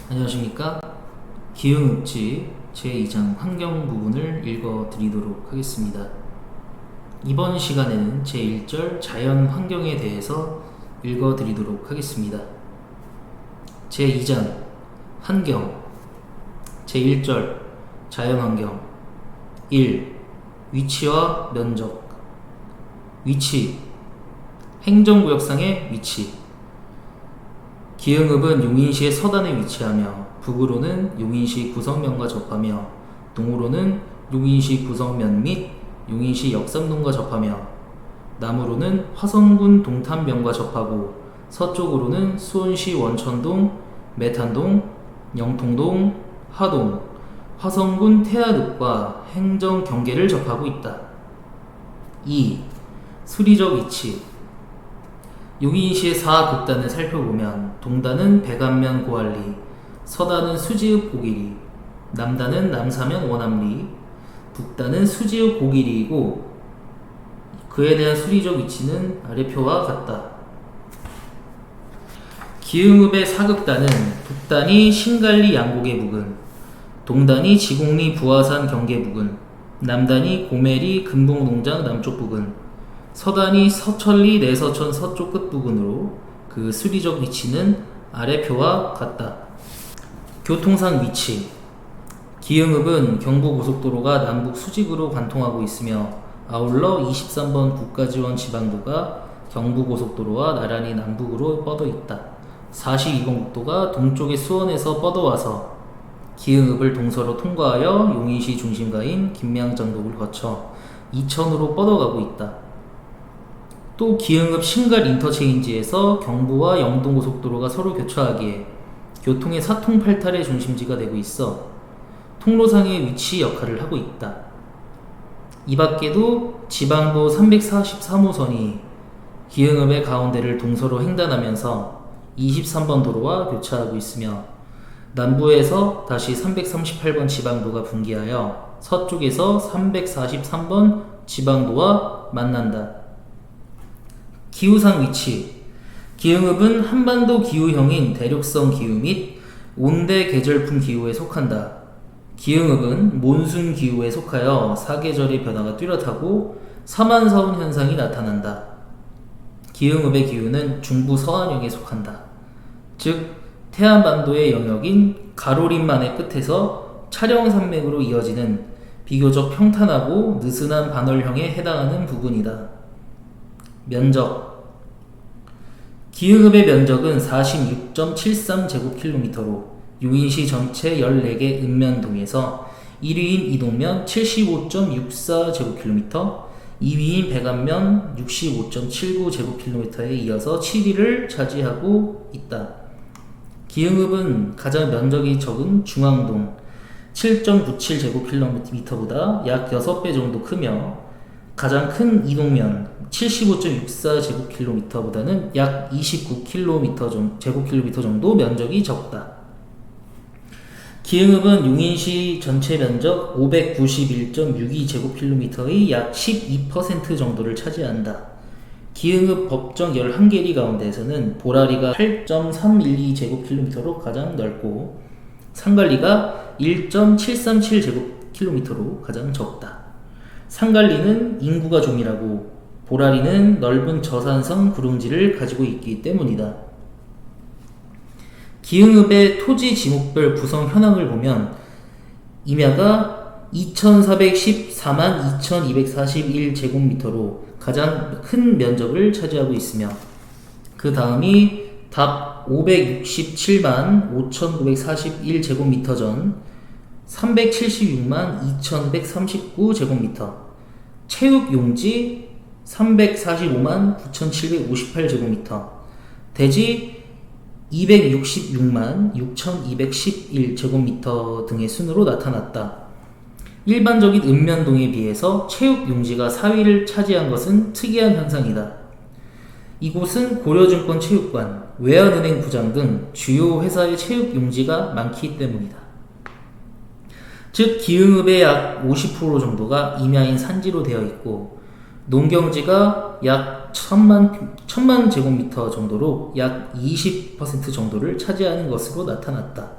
안녕하십니까. 기흥읍지 제2장 환경 부분을 읽어드리도록 하겠습니다. 이번 시간에는 제1절 자연 환경에 대해서 읽어드리도록 하겠습니다. 제2장 환경 제1절 자연 환경 1. 위치와 면적. 위치 행정구역상의 위치. 기흥읍은 용인시의 서단에 위치하며 북으로는 용인시 구성면과 접하며 동으로는 용인시 구성면 및 용인시 역삼동과 접하며 남으로는 화성군 동탄면과 접하고 서쪽으로는 수원시 원천동, 매탄동, 영통동, 하동, 화성군 태안읍과 행정 경계를 접하고 있다. 2. 수리적 위치. 용인시의 4극단을 살펴보면 동단은 백안면 고안리, 서단은 수지읍 고길이, 남단은 남사면 원암리, 북단은 수지읍 고길이이고 그에 대한 수리적 위치는 아래표와 같다. 기흥읍의 4극단은 북단이 신갈리 양곡의 부근, 동단이 지곡리 부하산 경계 부근, 남단이 고메리 금봉농장 남쪽 부근, 서단이 서천리 내서천 서쪽 끝 부근으로 그 수리적 위치는 아래표와 같다. 교통상 위치. 기흥읍은 경부고속도로가 남북 수직으로 관통하고 있으며 아울러 23번 국가지원 지방도가 경부고속도로와 나란히 남북으로 뻗어 있다. 42번 국도가 동쪽의 수원에서 뻗어와서 기흥읍을 동서로 통과하여 용인시 중심가인 김양장독을 거쳐 이천으로 뻗어가고 있다. 또 기흥읍 신갈 인터체인지에서 경부와 영동고속도로가 서로 교차하기에 교통의 사통팔탈의 중심지가 되고 있어 통로상의 위치 역할을 하고 있다. 이 밖에도 지방도 343호선이 기흥읍의 가운데를 동서로 횡단하면서 23번 도로와 교차하고 있으며 남부에서 다시 338번 지방도가 분기하여 서쪽에서 343번 지방도와 만난다. 기후상 위치. 기흥읍은 한반도 기후형인 대륙성 기후 및 온대 계절풍 기후에 속한다. 기흥읍은 몬순 기후에 속하여 사계절의 변화가 뚜렷하고 사만사온 현상이 나타난다. 기흥읍의 기후는 중부 서안형에 속한다. 즉 태안반도의 영역인 가로림만의 끝에서 촬영산맥으로 이어지는 비교적 평탄하고 느슨한 반월형에 해당하는 부분이다. 면적. 기흥읍의 면적은 46.73제곱킬로미터로 용인시 전체 14개 읍면동에서 1위인 이동면 75.64제곱킬로미터, 2위인 백안면 65.79제곱킬로미터에 이어서 7위를 차지하고 있다. 기흥읍은 가장 면적이 적은 중앙동 7.97제곱킬로미터보다 약 6배 정도 크며 가장 큰 이동면 75.64제곱킬로미터보다는 약 29제곱킬로미터 정도 면적이 적다. 기흥읍은 용인시 전체 면적 591.62제곱킬로미터의 약 12% 정도를 차지한다. 기흥읍 법정 11개리 가운데에서는 보라리가 8.312제곱킬로미터로 가장 넓고 상갈리가 1.737제곱킬로미터로 가장 적다. 상갈리는 인구가 조밀하고 보라리는 넓은 저산성 구릉지를 가지고 있기 때문이다. 기흥읍의 토지 지목별 구성 현황을 보면 임야가 2414만 2241제곱미터로 가장 큰 면적을 차지하고 있으며 그 다음이 답 567만 5941제곱미터 전 376만 2139제곱미터, 체육용지 345만 9758제곱미터, 대지 266만 6211제곱미터 등의 순으로 나타났다. 일반적인 읍면동에 비해서 체육용지가 4위를 차지한 것은 특이한 현상이다. 이곳은 고려증권 체육관, 외환은행 부장 등 주요 회사의 체육용지가 많기 때문이다. 즉 기흥읍의 약 50% 정도가 임야인 산지로 되어 있고 농경지가 약 1000만 제곱미터 정도로 약 20% 정도를 차지하는 것으로 나타났다.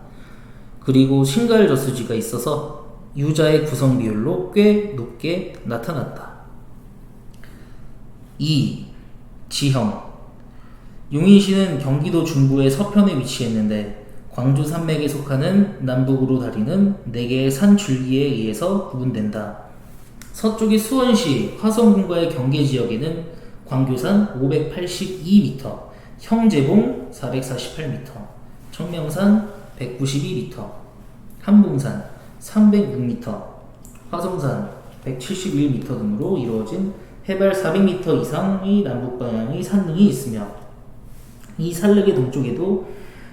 그리고 신갈저수지가 있어서 유자의 구성 비율로 꽤 높게 나타났다. 2. 지형. 용인시는 경기도 중부의 서편에 위치했는데 광주 산맥에 속하는 남북으로 다리는 4개의 산 줄기에 의해서 구분된다. 서쪽의 수원시 화성군과의 경계 지역에는 광교산 582m, 형제봉 448m, 청명산 192m, 한봉산 306m, 화성산 171m 등으로 이루어진 해발 400m 이상의 남북방향의 산릉이 있으며 이 산릉의 동쪽에도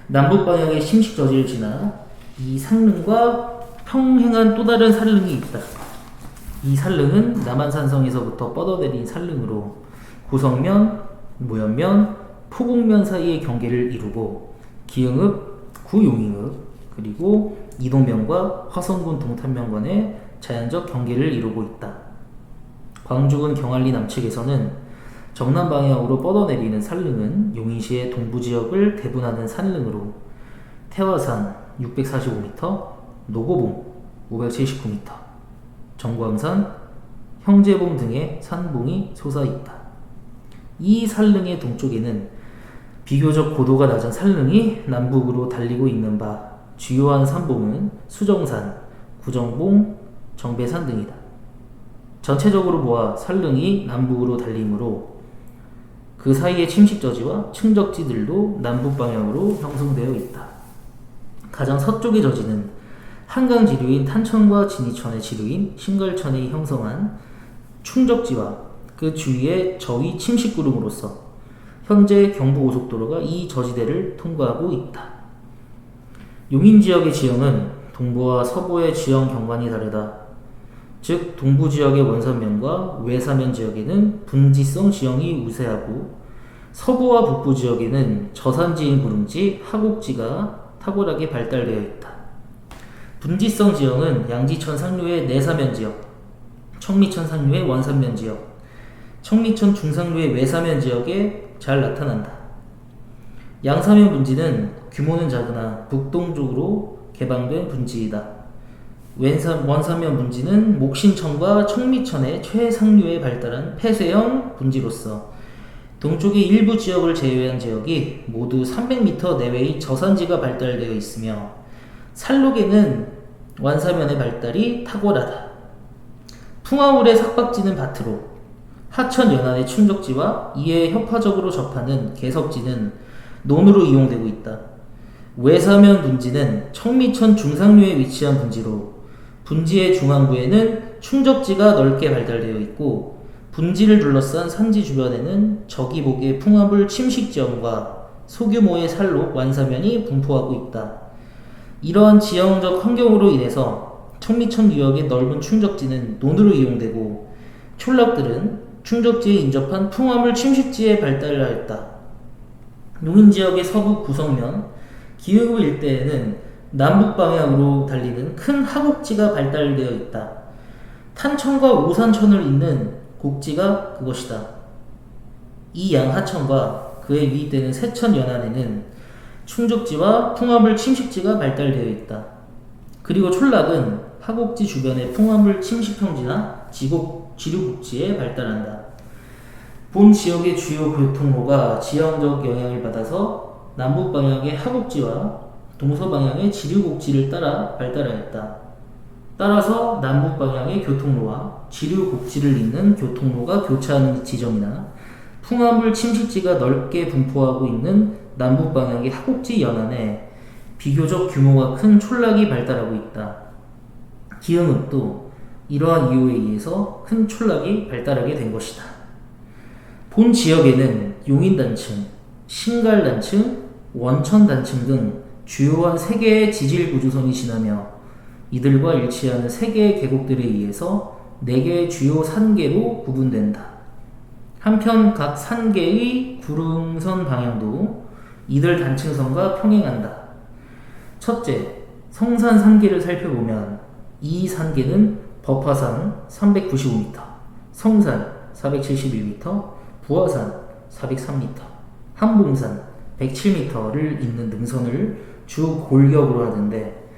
남북방향의 심식저지를 지나 이 산릉과 평행한 또 다른 산릉이 있다. 이 산릉은 남한산성에서부터 뻗어내린 산릉으로 고성면, 모연면, 포곡면 사이의 경계를 이루고 기흥읍, 구용인읍, 그리고 이동면과 화성군 동탄면 간의 자연적 경계를 이루고 있다. 광주군 경안리 남측에서는 정남 방향으로 뻗어내리는 산릉은 용인시의 동부지역을 대분하는 산릉으로 태화산 645m, 노고봉 579m, 정광산, 형제봉 등의 산봉이 솟아있다. 이 산릉의 동쪽에는 비교적 고도가 낮은 산릉이 남북으로 달리고 있는 바 주요한 산봉은 수정산, 구정봉, 정배산 등이다. 전체적으로 보아 산릉이 남북으로 달리므로 그 사이의 침식저지와 충적지들도 남북 방향으로 형성되어 있다. 가장 서쪽의 저지는 한강 지류인 탄천과 진이천의 지류인 신갈천이 형성한 충적지와 그 주위의 저위 침식구름으로서 현재 경부고속도로가 이 저지대를 통과하고 있다. 용인지역의 지형은 동부와 서부의 지형 경관이 다르다. 즉 동부지역의 원산면과 외사면 지역에는 분지성 지형이 우세하고 서부와 북부 지역에는 저산지인 구릉지, 하곡지가 탁월하게 발달되어 있다. 분지성 지형은 양지천 상류의 내사면 지역, 청리천 상류의 원산면 지역, 청리천 중상류의 외사면 지역에 잘 나타난다. 양사면 분지는 규모는 작으나 북동쪽으로 개방된 분지이다. 원사면 분지는 목신천과 청미천의 최상류에 발달한 폐쇄형 분지로서 동쪽의 일부 지역을 제외한 지역이 모두 300m 내외의 저산지가 발달되어 있으며 살록에는 완사면의 발달이 탁월하다. 풍화울의 삭박지는 밭으로, 하천 연안의 충적지와 이에 협화적으로 접하는 개석지는 논으로 이용되고 있다. 외사면 분지는 청미천 중상류에 위치한 분지로 분지의 중앙부에는 충적지가 넓게 발달되어 있고 분지를 둘러싼 산지 주변에는 저기복의 풍화물 침식지형과 소규모의 산록 완사면이 분포하고 있다. 이러한 지형적 환경으로 인해서 청미천 유역의 넓은 충적지는 논으로 이용되고 촌락들은 충적지에 인접한 풍화물 침식지에 발달을 하였다. 용인지역의 서부 구성면, 기흥읍 일대에는 남북 방향으로 달리는 큰 하곡지가 발달되어 있다. 탄천과 오산천을 잇는 곡지가 그것이다. 이 양하천과 그에 유입되는 세천 연안에는 충적지와 풍화물 침식지가 발달되어 있다. 그리고 촌락은 하곡지 주변의 풍화물 침식평지나 지류곡지에 발달한다. 본 지역의 주요 교통로가 지형적 영향을 받아서 남북 방향의 하곡지와 동서 방향의 지류곡지를 따라 발달하였다. 따라서 남북 방향의 교통로와 지류곡지를 잇는 교통로가 교차하는 지점이나 풍화물 침식지가 넓게 분포하고 있는 남북 방향의 하곡지 연안에 비교적 규모가 큰 촌락이 발달하고 있다. 기흥읍도 이러한 이유에 의해서 큰 촌락이 발달하게 된 것이다. 본 지역에는 용인단층, 신갈단층, 원천단층 등 주요한 3개의 지질 구조선이 지나며 이들과 일치하는 3개의 계곡들에 의해서 4개의 주요 산계로 구분된다. 한편 각 산계의 구릉선 방향도 이들 단층선과 평행한다. 첫째, 성산 산계를 살펴보면 이 산계는 법화산 395m, 성산 471m, 부화산 403m, 한봉산 107m를 잇는 능선을 주 골격으로 하는데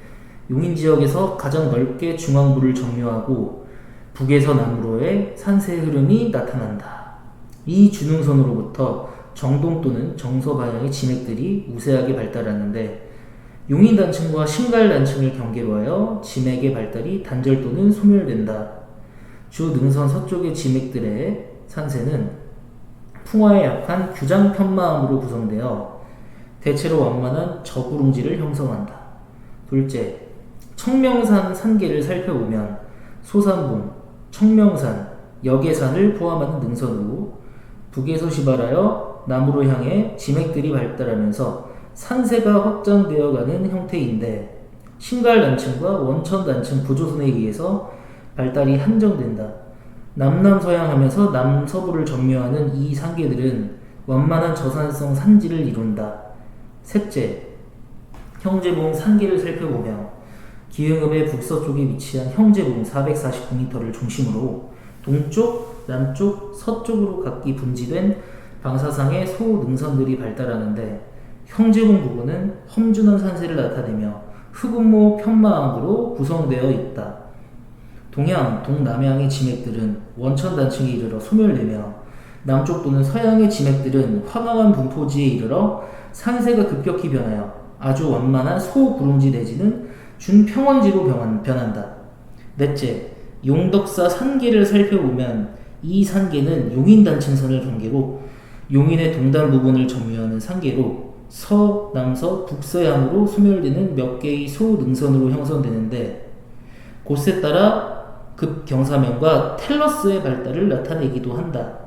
용인 지역에서 가장 넓게 중앙부를 점유하고 북에서 남으로의 산세 흐름이 나타난다. 이 준흥선으로부터 정동 또는 정서 방향의 지맥들이 우세하게 발달하는데 용인 단층과 신갈 단층을 경계로 하여 지맥의 발달이 단절 또는 소멸된다. 주 능선 서쪽의 지맥들의 산세는 풍화에 약한 규장 편마암으로 구성되어 대체로 완만한 저구릉지를 형성한다. 둘째, 청명산 산계를 살펴보면 소산봉, 청명산, 역계산을 포함하는 능선으로 북에서 시발하여 남으로 향해 지맥들이 발달하면서 산세가 확장되어가는 형태인데 신갈 단층과 원천 단층 구조선에 의해서 발달이 한정된다. 남남서양하면서 남서부를 점유하는 이 산계들은 완만한 저산성 산지를 이룬다. 셋째, 형제봉 산계를 살펴보며 기흥읍의 북서쪽에 위치한 형제봉 449m를 중심으로 동쪽, 남쪽, 서쪽으로 각기 분지된 방사상의 소능선들이 발달하는데 형제봉 부근은 험준한 산세를 나타내며 흑운모 편마암으로 구성되어 있다. 동양, 동남양의 지맥들은 원천 단층에 이르러 소멸되며 남쪽 또는 서양의 지맥들은 화강한 분포지에 이르러 산세가 급격히 변하여 아주 완만한 소구릉지 내지는 준평원지로 변한다. 넷째, 용덕사 산계를 살펴보면 이 산계는 용인 단층선을 경계로 용인의 동단 부분을 점유하는 산계로 서, 남서, 북서양으로 소멸되는 몇 개의 소능선으로 형성되는데 곳에 따라 급경사면과 텔러스의 발달을 나타내기도 한다.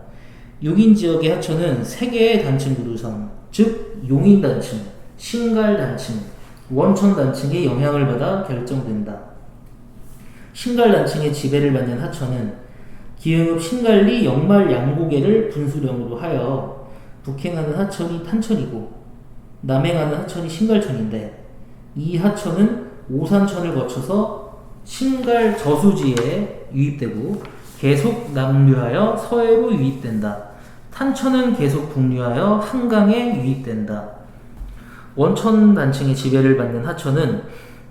용인 지역의 하천은 3개의 단층 구조선, 즉 용인 단층, 신갈 단층, 원천 단층의 영향을 받아 결정된다. 신갈 단층의 지배를 받는 하천은 기흥읍 신갈리 역말 양고개를 분수령으로 하여 북행하는 하천이 탄천이고 남행하는 하천이 신갈천인데 이 하천은 오산천을 거쳐서 신갈 저수지에 유입되고 계속 남류하여 서해로 유입된다. 탄천은 계속 북류하여 한강에 유입된다. 원천 단층의 지배를 받는 하천은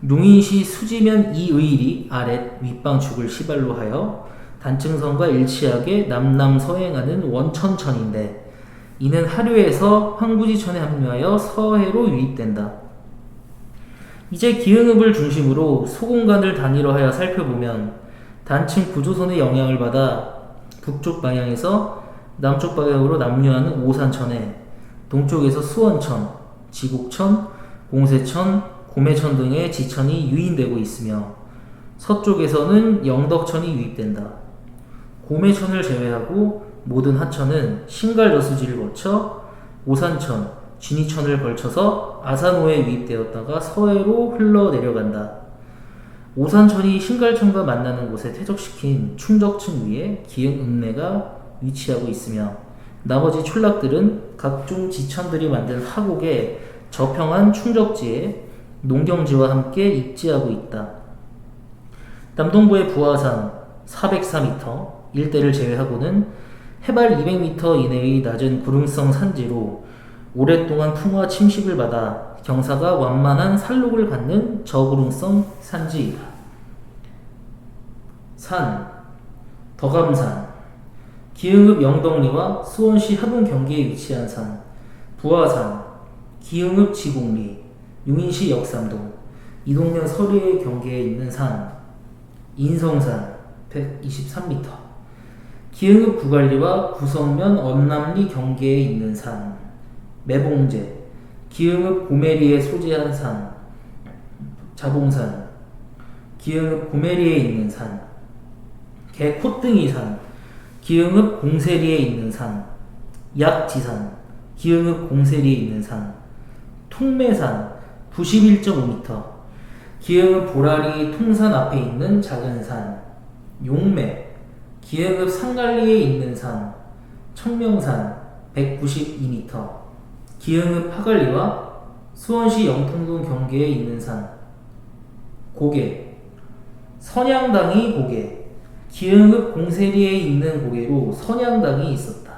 용인시 수지면 이의리 아랫 윗방축을 시발로 하여 단층선과 일치하게 남남서행하는 원천천인데 이는 하류에서 황구지천에 합류하여 서해로 유입된다. 이제 기흥읍을 중심으로 소공간을 단위로 하여 살펴보면 단층 구조선의 영향을 받아 북쪽 방향에서 남쪽 방향으로 남류하는 오산천에 동쪽에서 수원천, 지곡천, 공세천, 고매천 등의 지천이 유인되고 있으며 서쪽에서는 영덕천이 유입된다. 고매천을 제외하고 모든 하천은 신갈저수지를 거쳐 오산천, 진이천을 걸쳐서 아산호에 유입되었다가 서해로 흘러내려간다. 오산천이 신갈천과 만나는 곳에 퇴적시킨 충적층 위에 기흥읍내가 위치하고 있으며 나머지 촌락들은 각종 지천들이 만든 하곡의 저평한 충적지에 농경지와 함께 입지하고 있다. 남동부의 부하산 404m 일대를 제외하고는 해발 200m 이내의 낮은 구릉성 산지로 오랫동안 풍화 침식을 받아 경사가 완만한 산록을 갖는 저구릉성 산지이다. 산, 덕암산, 기흥읍 영덕리와 수원시 하동 경계에 위치한 산, 부하산, 기흥읍 지곡리, 용인시 역삼동, 이동면 서리의 경계에 있는 산, 인성산 123m, 기흥읍 구갈리와 구성면 언남리 경계에 있는 산, 매봉제, 기흥읍 고메리에 소재한 산, 자봉산, 기흥읍 고메리에 있는 산, 개콧등이산, 기흥읍 공세리에 있는 산, 약지산, 기흥읍 공세리에 있는 산, 통매산 91.5m, 기흥읍 보라리 통산 앞에 있는 작은 산, 용매, 기흥읍 상갈리에 있는 산, 청명산 192m, 기흥읍 파갈리와 수원시 영통동 경계에 있는 산, 고개, 선양당이 고개, 기흥읍 공세리에 있는 고개로 선양당이 있었다.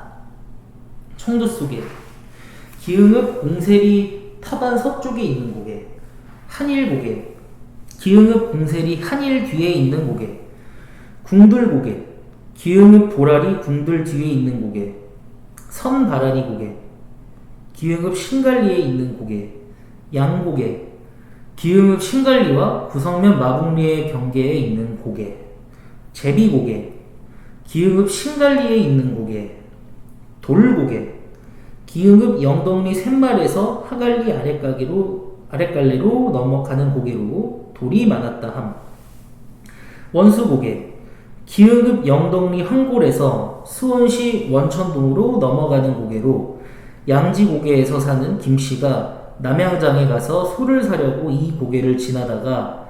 청두소개, 기흥읍 공세리 타반 서쪽에 있는 고개, 한일고개, 기흥읍 공세리 한일 뒤에 있는 고개. 궁들고개. 기흥읍 보라리 궁들 뒤에 있는 고개. 선바라리 고개. 기흥읍 신갈리에 있는 고개. 양고개. 기흥읍 신갈리와 구성면 마북리의 경계에 있는 고개. 제비고개. 기흥읍 신갈리에 있는 고개. 돌고개. 기흥읍 영덕리 샘말에서 하갈리 아랫갈래로 넘어가는 고개로 돌이 많았다 함. 원수고개. 기흥읍 영덕리 황골에서 수원시 원천동으로 넘어가는 고개로 양지고개에서 사는 김씨가 남양장에 가서 소를 사려고 이 고개를 지나다가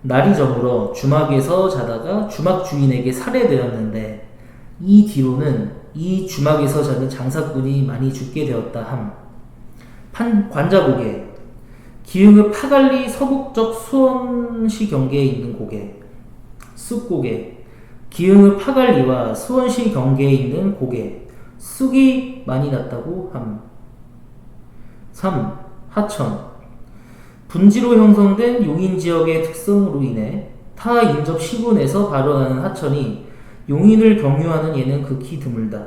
날이 저물어 주막에서 자다가 주막 주인에게 살해되었는데 이 뒤로는 이 주막에서 자는 장사꾼이 많이 죽게 되었다 함. 관자고개. 기흥읍 하갈리 서북쪽 수원시 경계에 있는 고개. 쑥고개. 기흥읍 하갈리와 수원시 경계에 있는 고개. 쑥이 많이 났다고 함. 3. 하천. 분지로 형성된 용인지역의 특성으로 인해 타 인접 시군에서 발원하는 하천이 용인을 경유하는 예는 극히 드물다.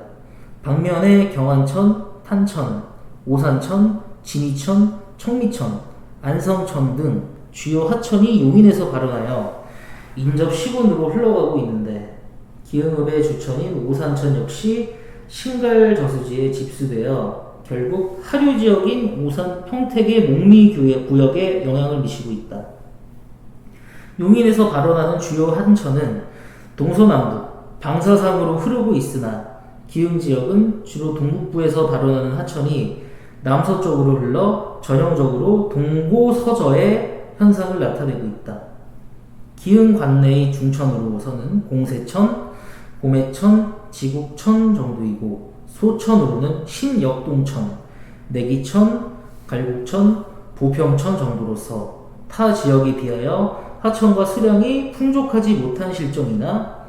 방면에 경안천, 탄천, 오산천, 진이천, 청미천, 안성천 등 주요 하천이 용인에서 발원하여 인접 시군으로 흘러가고 있는데 기흥읍의 주천인 오산천 역시 신갈 저수지에 집수되어 결국 하류 지역인 오산 평택의 목리구역에 영향을 미치고 있다. 용인에서 발원하는 주요 하천은 동서남북, 방사상으로 흐르고 있으나 기흥 지역은 주로 동북부에서 발원하는 하천이 남서쪽으로 흘러 전형적으로 동고서저의 현상을 나타내고 있다. 기흥 관내의 중천으로서는 공세천, 봄해천, 지국천 정도이고 소천으로는 신역동천, 내기천, 갈곡천, 보평천 정도로서 타 지역에 비하여 하천과 수량이 풍족하지 못한 실정이나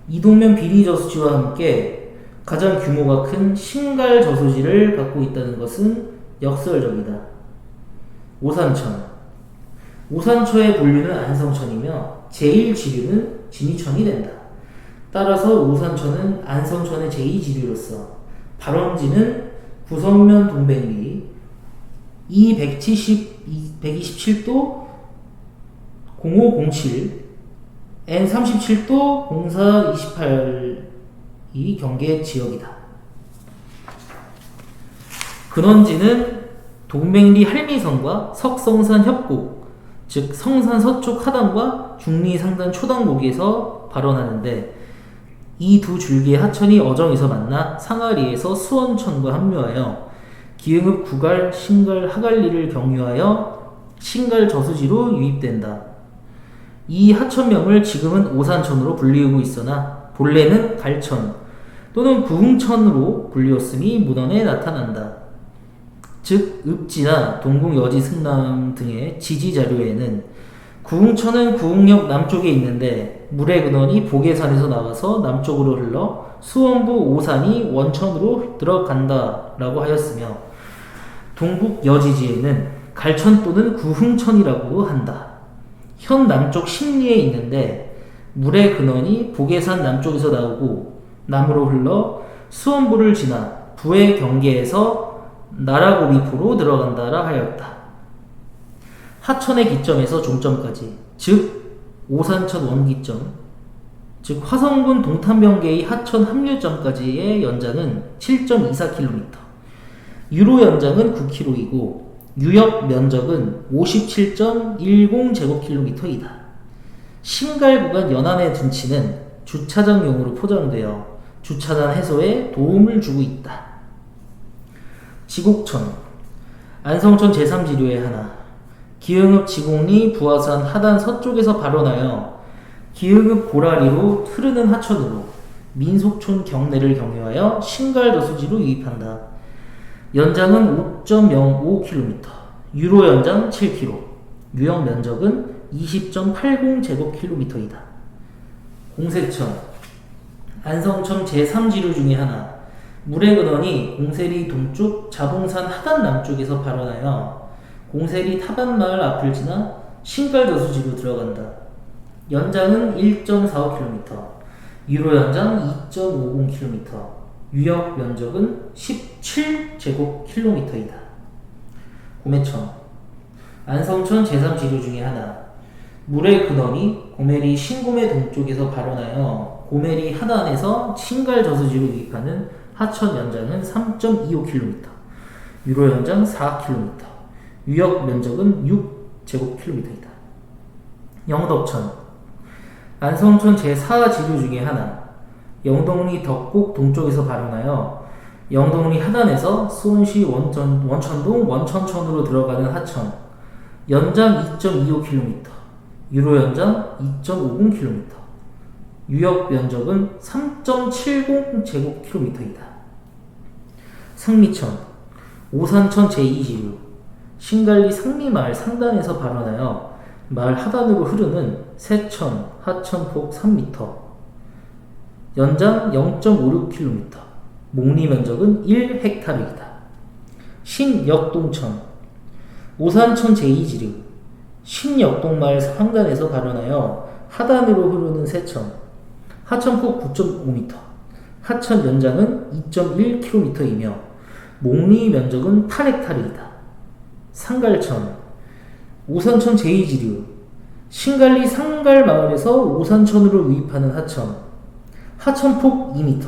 이동면 비리 저수지와 함께 가장 규모가 큰 신갈 저수지를 갖고 있다는 것은 역설적이다. 오산천. 오산천의 본류는 안성천이며 제1지류는 진이천이 된다. 따라서 오산천은 안성천의 제2지류로서 발원지는 구성면 동백리 E127도 0507 N37도 0428이 경계 지역이다. 근원지는 동백리 할미성과 석성산 협곡, 즉 성산 서쪽 하단과 중리 상단 초단고기에서 발원하는데 이 두 줄기의 하천이 어정에서 만나 상하리에서 수원천과 합류하여 기흥읍 구갈, 신갈, 하갈리를 경유하여 신갈 저수지로 유입된다. 이 하천명을 지금은 오산천으로 불리우고 있으나 본래는 갈천 또는 구흥천으로 불리웠음이 문헌에 나타난다. 즉 읍지나 동궁 여지 승남 등의 지지 자료에는 구흥천은 구흥역 남쪽에 있는데 물의 근원이 보계산에서 나와서 남쪽으로 흘러 수원부 오산이 원천으로 들어간다 라고 하였으며 동북 여지지에는 갈천 또는 구흥천이라고 한다. 현 남쪽 신리에 있는데 물의 근원이 보계산 남쪽에서 나오고 남으로 흘러 수원부를 지나 부의 경계에서 나라고비포로 들어간다라 하였다. 하천의 기점에서 종점까지, 즉 오산천 원기점, 즉 화성군 동탄병계의 하천 합류점까지의 연장은 7.24km, 유로 연장은 9km이고 유역 면적은 57.10제곱킬로미터이다. 신갈 구간 연안의 둔치는 주차장용으로 포장되어 주차단 해소에 도움을 주고 있다. 지곡천. 안성천 제3지류의 하나. 기흥읍 지곡리 부하산 하단 서쪽에서 발원하여 기흥읍 보라리로 흐르는 하천으로 민속촌 경내를 경유하여 신갈 저수지로 유입한다. 연장은 5.05km, 유로 연장 7km, 유역 면적은 20.80제곱킬로미터이다. 공세천. 안성천 제3지류 중의 하나. 물의 근원이 공세리 동쪽 자봉산 하단 남쪽에서 발원하여 공세리 타반마을 앞을 지나 신갈 저수지로 들어간다. 연장은 1.45km, 유로 연장 2.50km, 유역 면적은 17제곱킬로미터이다. 고매천, 안성천 제3지류 중에 하나. 물의 근원이 고메리 신고메 동쪽에서 발원하여 고메리 하단에서 신갈 저수지로 유입하는 하천 연장은 3.25km, 유로 연장 4km, 유역 면적은 6제곱킬로미터이다. 영덕천, 안성천 제4지류 중에 하나. 영동리 덕곡 동쪽에서 발원하여 영동리 하단에서 수원시 원천동 원천천으로 들어가는 하천, 연장 2.25km, 유로 연장 2.50km, 유역 면적은 3.70제곱킬로미터이다. 상미천, 오산천 제2지류, 신갈리 상미마을 상단에서 발원하여 마을 하단으로 흐르는 세천, 하천폭 3m, 연장 0.56km, 목리 면적은 1헥타르이다. 신역동천, 오산천 제2지류, 신역동마을 상단에서 발원하여 하단으로 흐르는 세천, 하천폭 9.5m, 하천 연장은 2.1km이며 목리 면적은 8헥타르이다. 상갈천, 오산천 제2지류, 신갈리 상갈마을에서 오산천으로 유입하는 하천, 하천폭 2m,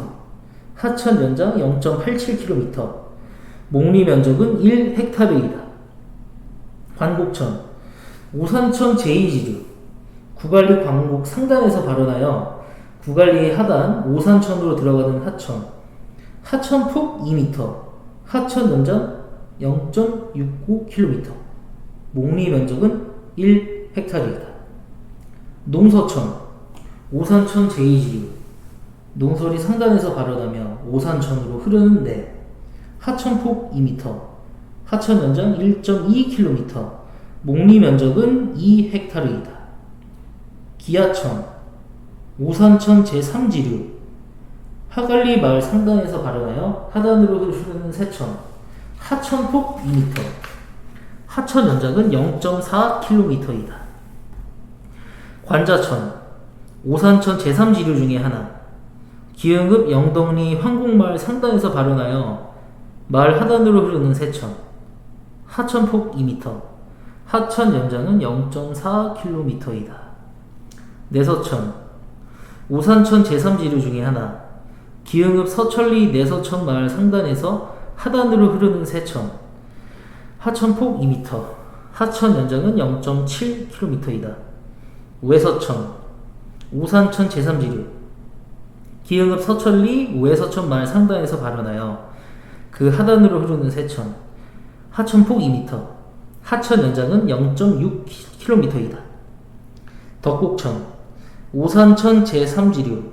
하천 연장 0.87km, 목리 면적은 1헥타르이다. 관곡천, 오산천 제2지류, 구갈리 광곡 상단에서 발원하여 구갈리의 하단 오산천으로 들어가는 하천, 하천폭 2m, 하천 연장 0.69km, 목리 면적은 1헥타르이다. 농서천, 오산천 제2지류, 농설이 상단에서 발원하며 오산천으로 흐르는데 하천폭 2m, 하천 연장 1.2km, 목리 면적은 2헥타르이다. 기아천, 오산천 제3지류, 하갈리 마을 상단에서 발원하여 하단으로 흐르는 세천, 하천폭 2m, 하천 연장은 0.4km이다. 관자천, 오산천 제3지류 중에 하나. 기흥읍 영동리 황곡마을 상단에서 발원하여 마을 하단으로 흐르는 세천, 하천폭 2m, 하천 연장은 0.4km이다. 내서천, 오산천 제3지류 중에 하나. 기흥읍 서천리 내서천 마을 상단에서 하단으로 흐르는 세천, 하천폭 2m, 하천 연장은 0.7km이다. 우회서천, 오산천 제3지류, 기흥읍 서천리 우회서천 마을 상단에서 발원하여 그 하단으로 흐르는 세천, 하천폭 2m, 하천 연장은 0.6km이다. 덕곡천, 오산천 제3지류,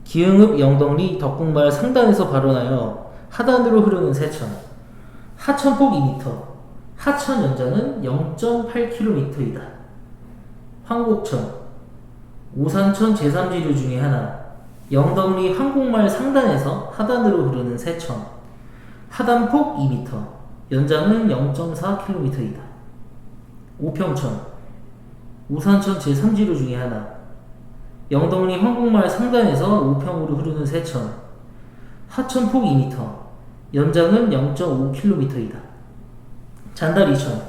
기흥읍 영동리 덕곡마을 상단에서 발원하여 하단으로 흐르는 세천, 하천폭 2m, 하천 연장은 0.8km이다. 황곡천, 오산천 제3지류 중에 하나. 영덕리 황곡마을 상단에서 하단으로 흐르는 세천, 하단폭 2m, 연장은 0.4km이다. 오평천, 오산천 제3지류 중에 하나. 영덕리 황곡마을 상단에서 오평으로 흐르는 세천, 하천폭 2m, 연장은 0.5km이다. 잔다리천,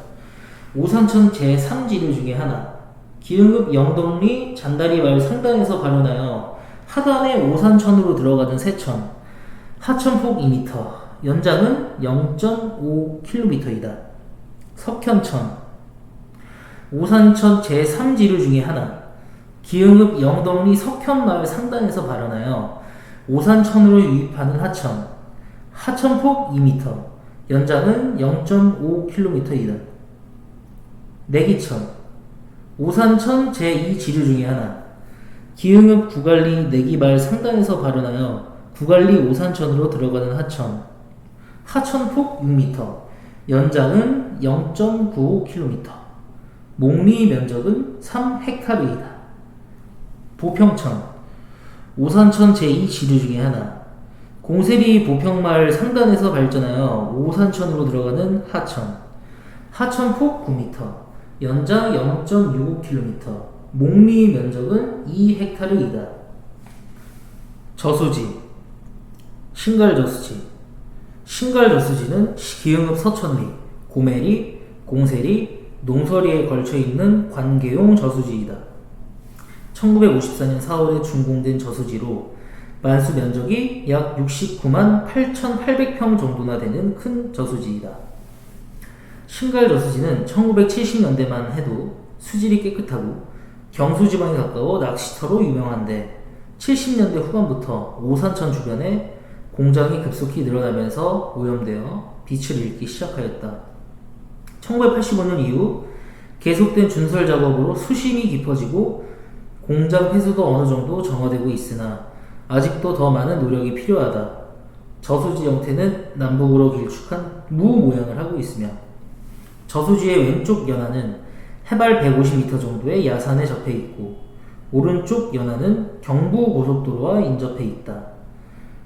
오산천 제3지류 중에 하나. 기흥읍 영덕리 잔다리 마을 상단에서 발원하여 하단의 오산천으로 들어가는 세천, 하천폭 2m, 연장은 0.5km이다. 석현천, 오산천 제3지류 중에 하나. 기흥읍 영덕리 석현마을 상단에서 발원하여 오산천으로 유입하는 하천, 하천폭 2m, 연장은 0.5km이다. 내기천, 오산천 제2지류 중에 하나. 기흥읍 구갈리 내기마을 상단에서 발원하여 구갈리 오산천으로 들어가는 하천, 하천폭 6m, 연장은 0.95km, 목리 면적은 3헥타르이다. 보평천, 오산천 제2지류 중에 하나. 공세리 보평마을 상단에서 발전하여 오산천으로 들어가는 하천, 하천폭 9m, 연장 0.65km, 목리 면적은 2헥타르이다. 저수지, 신갈저수지. 신갈저수지는 기흥읍 서천리, 고메리, 공세리, 농서리에 걸쳐있는 관계용 저수지이다. 1954년 4월에 준공된 저수지로 만수 면적이 약 69만 8,800평 정도나 되는 큰 저수지이다. 신갈저수지는 1970년대만 해도 수질이 깨끗하고 경수지방에 가까워 낚시터로 유명한데 70년대 후반부터 오산천 주변에 공장이 급속히 늘어나면서 오염되어 빛을 잃기 시작하였다. 1985년 이후 계속된 준설 작업으로 수심이 깊어지고 공장 폐수도 어느 정도 정화되고 있으나 아직도 더 많은 노력이 필요하다. 저수지 형태는 남북으로 길쭉한 무 모양을 하고 있으며 저수지의 왼쪽 연안은 해발 150m 정도의 야산에 접해 있고 오른쪽 연안은 경부고속도로와 인접해 있다.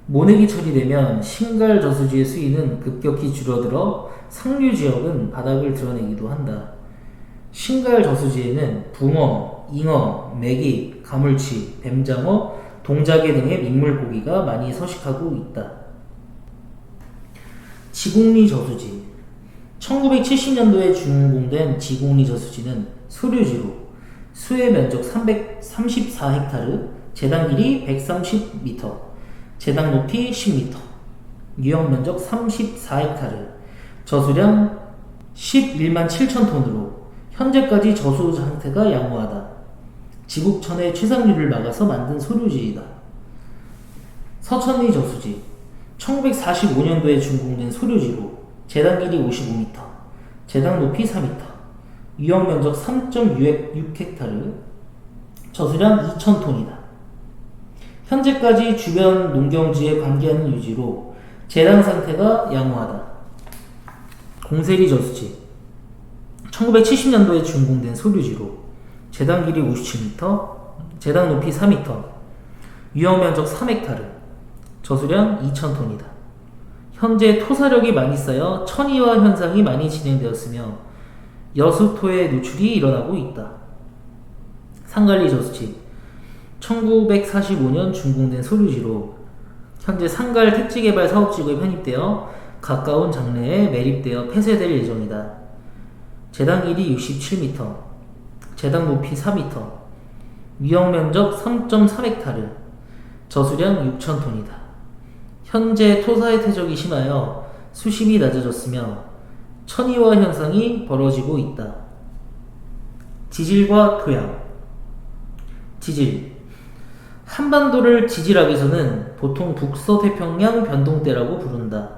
모내기 처리되면 신갈 저수지의 수위는 급격히 줄어들어 상류 지역은 바닥을 드러내기도 한다. 신갈 저수지에는 붕어, 잉어, 메기, 가물치, 뱀장어, 동자개 등의 민물고기가 많이 서식하고 있다. 지곡리 저수지. 1970년도에 준공된 지곡리 저수지는 소류지로 수해 면적 334헥타르, 제당 길이 130m, 제당 높이 10m, 유형 면적 34헥타르, 저수량 11만 7천 톤으로 현재까지 저수 상태가 양호하다. 지국천의 최상류를 막아서 만든 소류지이다. 서천리 저수지. 1945년도에 준공된 소류지로 제당 길이 55m, 제당 높이 4m, 유형 면적 3.6헥타르, 저수량 2,000톤이다. 현재까지 주변 농경지에 관계하는 유지로 제당 상태가 양호하다. 공세리 저수지. 1970년도에 준공된 소류지로 제당 길이 57m, 제당 높이 4m, 유형 면적 3헥타르, 저수량 2,000톤이다. 현재 토사력이 많이 쌓여 천이화 현상이 많이 진행되었으며 여수토의 누출이 일어나고 있다. 상갈리 저수지. 1945년 준공된 소류지로 현재 상갈 택지개발 사업지구에 편입되어 가까운 장래에 매립되어 폐쇄될 예정이다. 제당 길이 67m, 제당 높이 4m, 유형 면적 3.3헥타르, 저수량 6,000톤이다. 현재 토사의 퇴적이 심하여 수심이 낮아졌으며 천이화 현상이 벌어지고 있다. 지질과 토양. 지질. 한반도를 지질학에서는 보통 북서태평양 변동대라고 부른다.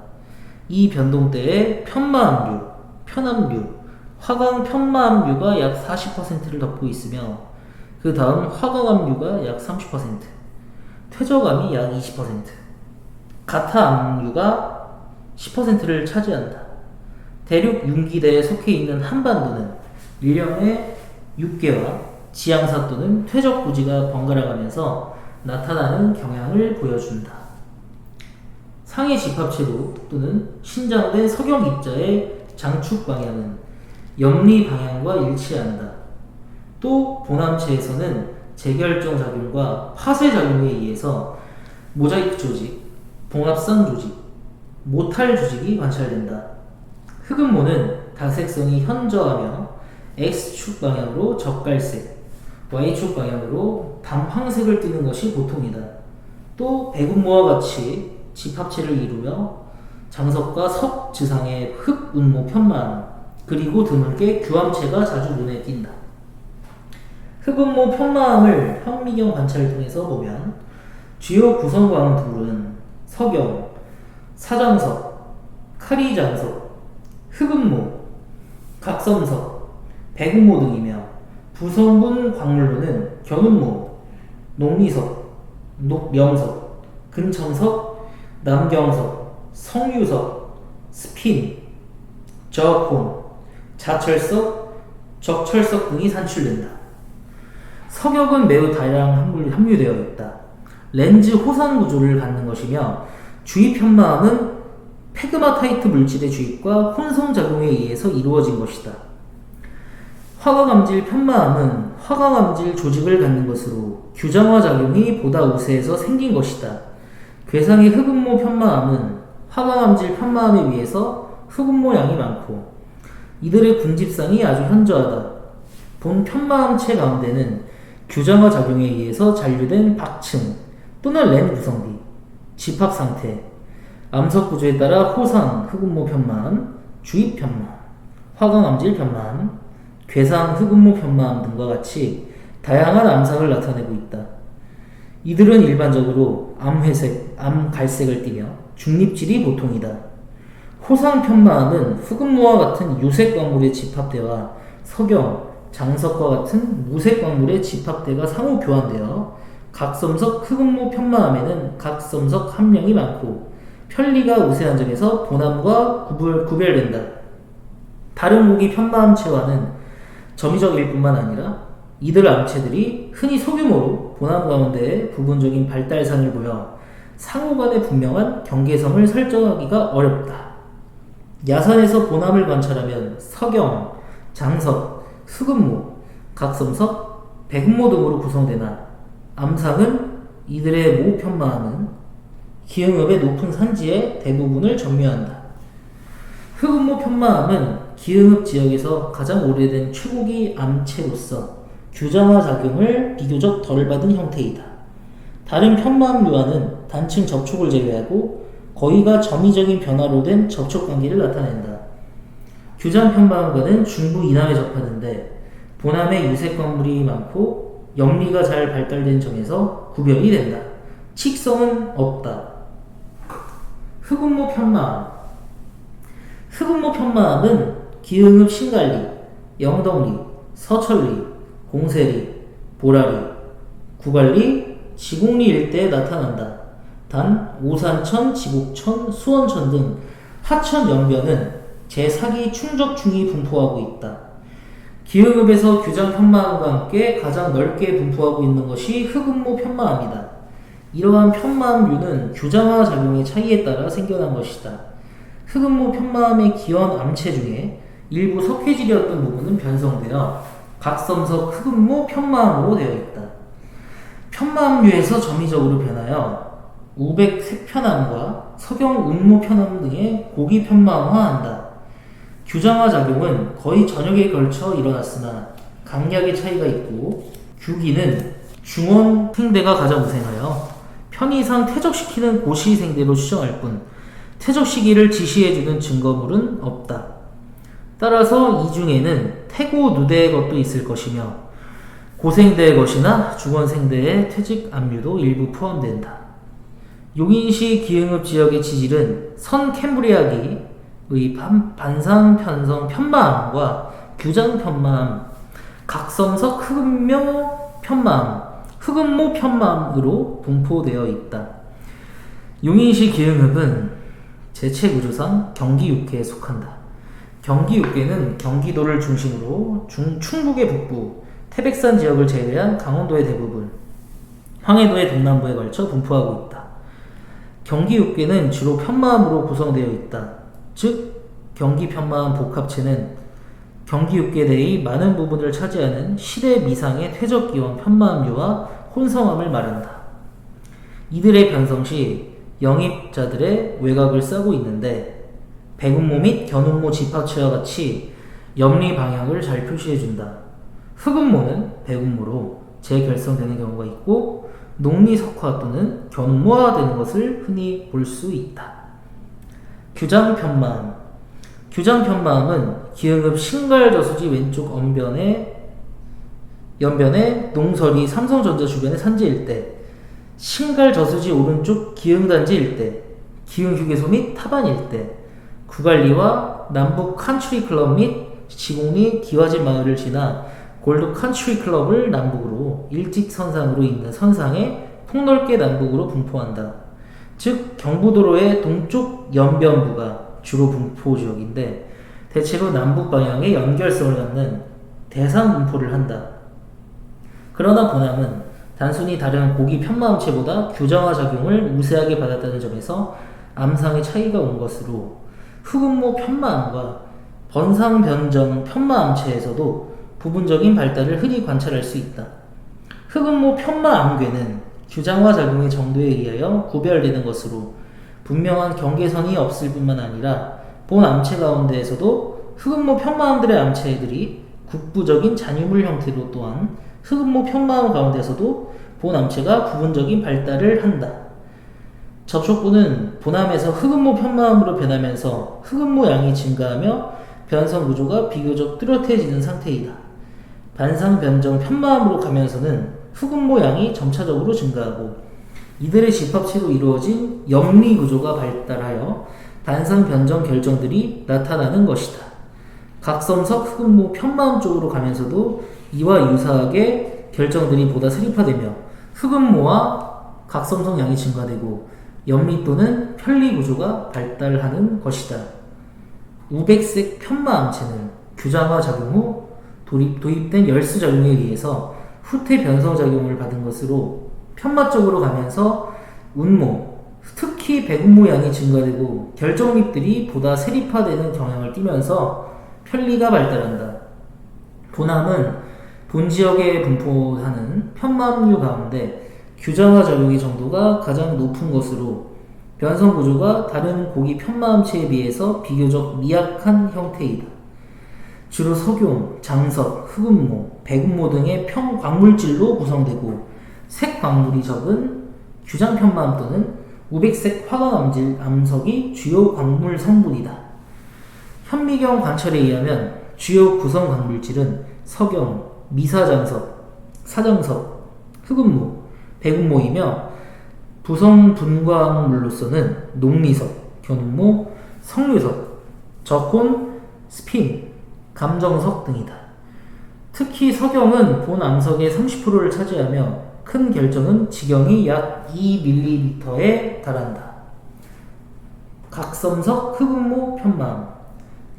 이 변동대에 편마암류, 편암류, 화강 편마암류가 약 40%를 덮고 있으며 그 다음 화강암류가 약 30%, 퇴적암이 약 20%, 가타암류가 10%를 차지한다. 대륙 융기대에 속해 있는 한반도는 일련의 육계와 지향사 또는 퇴적 부지가 번갈아가면서 나타나는 경향을 보여준다. 상해 집합체도 또는 신장된 석영 입자의 장축 방향은 염리 방향과 일치한다. 또 보남체에서는 재결정 작용과 화쇄 작용에 의해서 모자이크 조직, 봉합선 조직, 모탈 조직이 관찰된다. 흑음모는 다색성이 현저하며 X축 방향으로 적갈색, Y축 방향으로 담황색을 띠는 것이 보통이다. 또 백운모와 같이 집합체를 이루며 장석과 석 지상의 흑운모 편만 그리고 드물게 규암체가 자주 눈에 띈다. 흑운모 편마암을 현미경 관찰을 통해서 보면 주요 구성광들은 석영, 사장석, 카리장석, 흑운모, 각섬석, 백운모 등이며 부성분 광물로는 견운모, 녹리석, 녹명석, 근청석, 남경석, 성유석, 스핀, 저폰, 자철석, 적철석 등이 산출된다. 석역은 매우 다량 함유되어 있다. 렌즈 호선 구조를 갖는 것이며 주입 현마암은 페그마타이트 물질의 주입과 혼성작용에 의해서 이루어진 것이다. 화가감질 편마암은 화가감질 조직을 갖는 것으로 규장화 작용이 보다 우세해서 생긴 것이다. 괴상의 흑음모 편마암은 화가감질 편마암에 비해서 흑음모 양이 많고 이들의 군집상이 아주 현저하다. 본 편마암체 가운데는 규장화 작용에 의해서 잔류된 박층 또는 렌 구성비, 집합상태, 암석 구조에 따라 호상 흑음모 편마암, 주입 편마암, 화강암질 편마암, 괴상 흑음모 편마암 등과 같이 다양한 암삭을 나타내고 있다. 이들은 일반적으로 암회색, 암갈색을 띠며 중립질이 보통이다. 호상 편마암은 흑음모와 같은 유색 광물의 집합대와 석영, 장석과 같은 무색 광물의 집합대가 상호 교환되어 각섬석 흑음모 편마암에는 각섬석 함량이 많고 편리가 우세한 점에서 본암과 구별된다. 다른 무기 편마암체와는 점유적일 뿐만 아니라 이들 암체들이 흔히 소규모로 본암 가운데에 부분적인 발달상을 보여 상호 간의 분명한 경계성을 설정하기가 어렵다. 야산에서 본암을 관찰하면 석영, 장석, 흑음모, 각섬석, 백음모 등으로 구성되나 암상은 이들의 모 편마암은 기흥읍의 높은 산지의 대부분을 점유한다. 흑음모 편마암은 기흥읍 지역에서 가장 오래된 최고기 암체로서 규장화 작용을 비교적 덜 받은 형태이다. 다른 편마암류와는 단층 접촉을 제외하고 거의가 점이적인 변화로 된 접촉관계를 나타낸다. 규장 편마암과는 중부 이남에 접하는데 본암에 유색 광물이 많고 염리가 잘 발달된 점에서 구별이 된다. 칙성은 없다. 흑음모 편마암. 흑음모 편마암은 기흥읍 신갈리, 영덕리, 서천리, 공세리, 보라리, 구갈리, 지곡리 일대에 나타난다. 단 오산천, 지곡천, 수원천 등 하천 연변은 제4기 충적충이 분포하고 있다. 기흥읍에서 규장 편마암과 함께 가장 넓게 분포하고 있는 것이 흑음모 편마암이다. 이러한 편마암류는 규장화 작용의 차이에 따라 생겨난 것이다. 흑음모 편마암의 기원 암체 중에 일부 석회질이었던 부분은 변성되어 각섬석 흑음모 편마암으로 되어 있다. 편마암류에서 점이적으로 변하여 우백 색편암과 석영 음모 편암 등의 고기 편마암화한다. 규장화 작용은 거의 전역에 걸쳐 일어났으나 강약의 차이가 있고 규기는 중원 생대가 가장 우생하여 편의상 퇴적시키는 고시 생대로 추정할 뿐 퇴적 시기를 지시해주는 증거물은 없다. 따라서 이 중에는 태고 누대의 것도 있을 것이며 고생대의 것이나 중원생대의 퇴직 압류도 일부 포함된다. 용인시 기흥읍 지역의 지질은 선 캠브리아기의 반상 편성 편마암과 규장 편마암, 각섬석 흑음모 편마암, 흑음모 편마암으로 분포되어 있다. 용인시 기흥읍은 제체구조상 경기 6개에 속한다. 경기 6개는 경기도를 중심으로 충북의 북부, 태백산 지역을 제외한 강원도의 대부분, 황해도의 동남부에 걸쳐 분포하고 있다. 경기 6개는 주로 편마암으로 구성되어 있다. 즉 경기 편마암 복합체는 경기 6개 내의 많은 부분을 차지하는 시대 미상의 퇴적기원 편마암류와 혼성암을 말한다. 이들의 변성 시 영입자들의 외곽을 싸고 있는데 백음모 및 견음모 집합체와 같이 염리 방향을 잘 표시해준다. 흑음모는 백음모로 재결성되는 경우가 있고 녹리석화 또는 견음모화되는 것을 흔히 볼 수 있다. 규장 편마암. 규장 편마암은 기흥읍 신갈저수지 왼쪽 연변에 농설이 삼성전자 주변의 산지 일대, 신갈저수지 오른쪽 기흥단지 일대, 기흥휴게소 및 타반 일대, 구갈리와 남북 칸츄리 클럽 및 지곡리 기와집 마을을 지나 골드 칸츄리 클럽을 남북으로 일직선상으로 있는 선상에 폭넓게 남북으로 분포한다. 즉 경부도로의 동쪽 연변부가 주로 분포 지역인데 대체로 남북 방향의 연결성을 갖는 대상 분포를 한다. 그러나 본암은 단순히 다른 고기 편마암체보다 규장화 작용을 우세하게 받았다는 점에서 암상의 차이가 온 것으로 흑음모 편마암과 번상변정 편마암체에서도 부분적인 발달을 흔히 관찰할 수 있다. 흑음모 편마암괴는 규장화 작용의 정도에 의하여 구별되는 것으로 분명한 경계선이 없을 뿐만 아니라 본 암체 가운데에서도 흑음모 편마암들의 암체들이 국부적인 잔유물 형태로 또한 흑음모 편마암 가운데서도 본 암체가 부분적인 발달을 한다. 접촉부는 본암에서 흑음모 편마암으로 변하면서 흑음모 양이 증가하며 변성 구조가 비교적 뚜렷해지는 상태이다. 반상 변정 편마암으로 가면서는 흑음모 양이 점차적으로 증가하고 이들의 집합체로 이루어진 염리 구조가 발달하여 반상 변정 결정들이 나타나는 것이다. 각섬석 흑음모 편마암 쪽으로 가면서도 이와 유사하게 결정들이 보다 세립화되며 흑음모와 각섬석 양이 증가되고 염리 또는 편리 구조가 발달하는 것이다. 우백색 편마암체는 규장화 작용 후 도입된 열수 작용에 의해서 후퇴 변성 작용을 받은 것으로 편마 쪽으로 가면서 운모, 특히 백운모 양이 증가되고 결정립들이 보다 세립화되는 경향을 띠면서 편리가 발달한다. 본암은 본 지역에 분포하는 편마암류 가운데 규장화 작용의 정도가 가장 높은 것으로 변성 구조가 다른 고기 편마암체에 비해서 비교적 미약한 형태이다. 주로 석용, 장석, 흑음모, 백운모 등의 광물질로 구성되고 색 광물이 적은 규장 편마암 또는 우백색 화강암질 암석이 주요 광물 성분이다. 현미경 관찰에 의하면 주요 구성 광물질은 석영, 미사장석, 사장석, 흑음모, 백운모이며 부성 분광물로서는 녹리석, 견운모, 석류석, 적혼, 스핀, 감정석 등이다. 특히 석영은 본 암석의 30%를 차지하며 큰 결정은 지경이 약 2ml에 달한다. 각섬석 흑음모 편마암.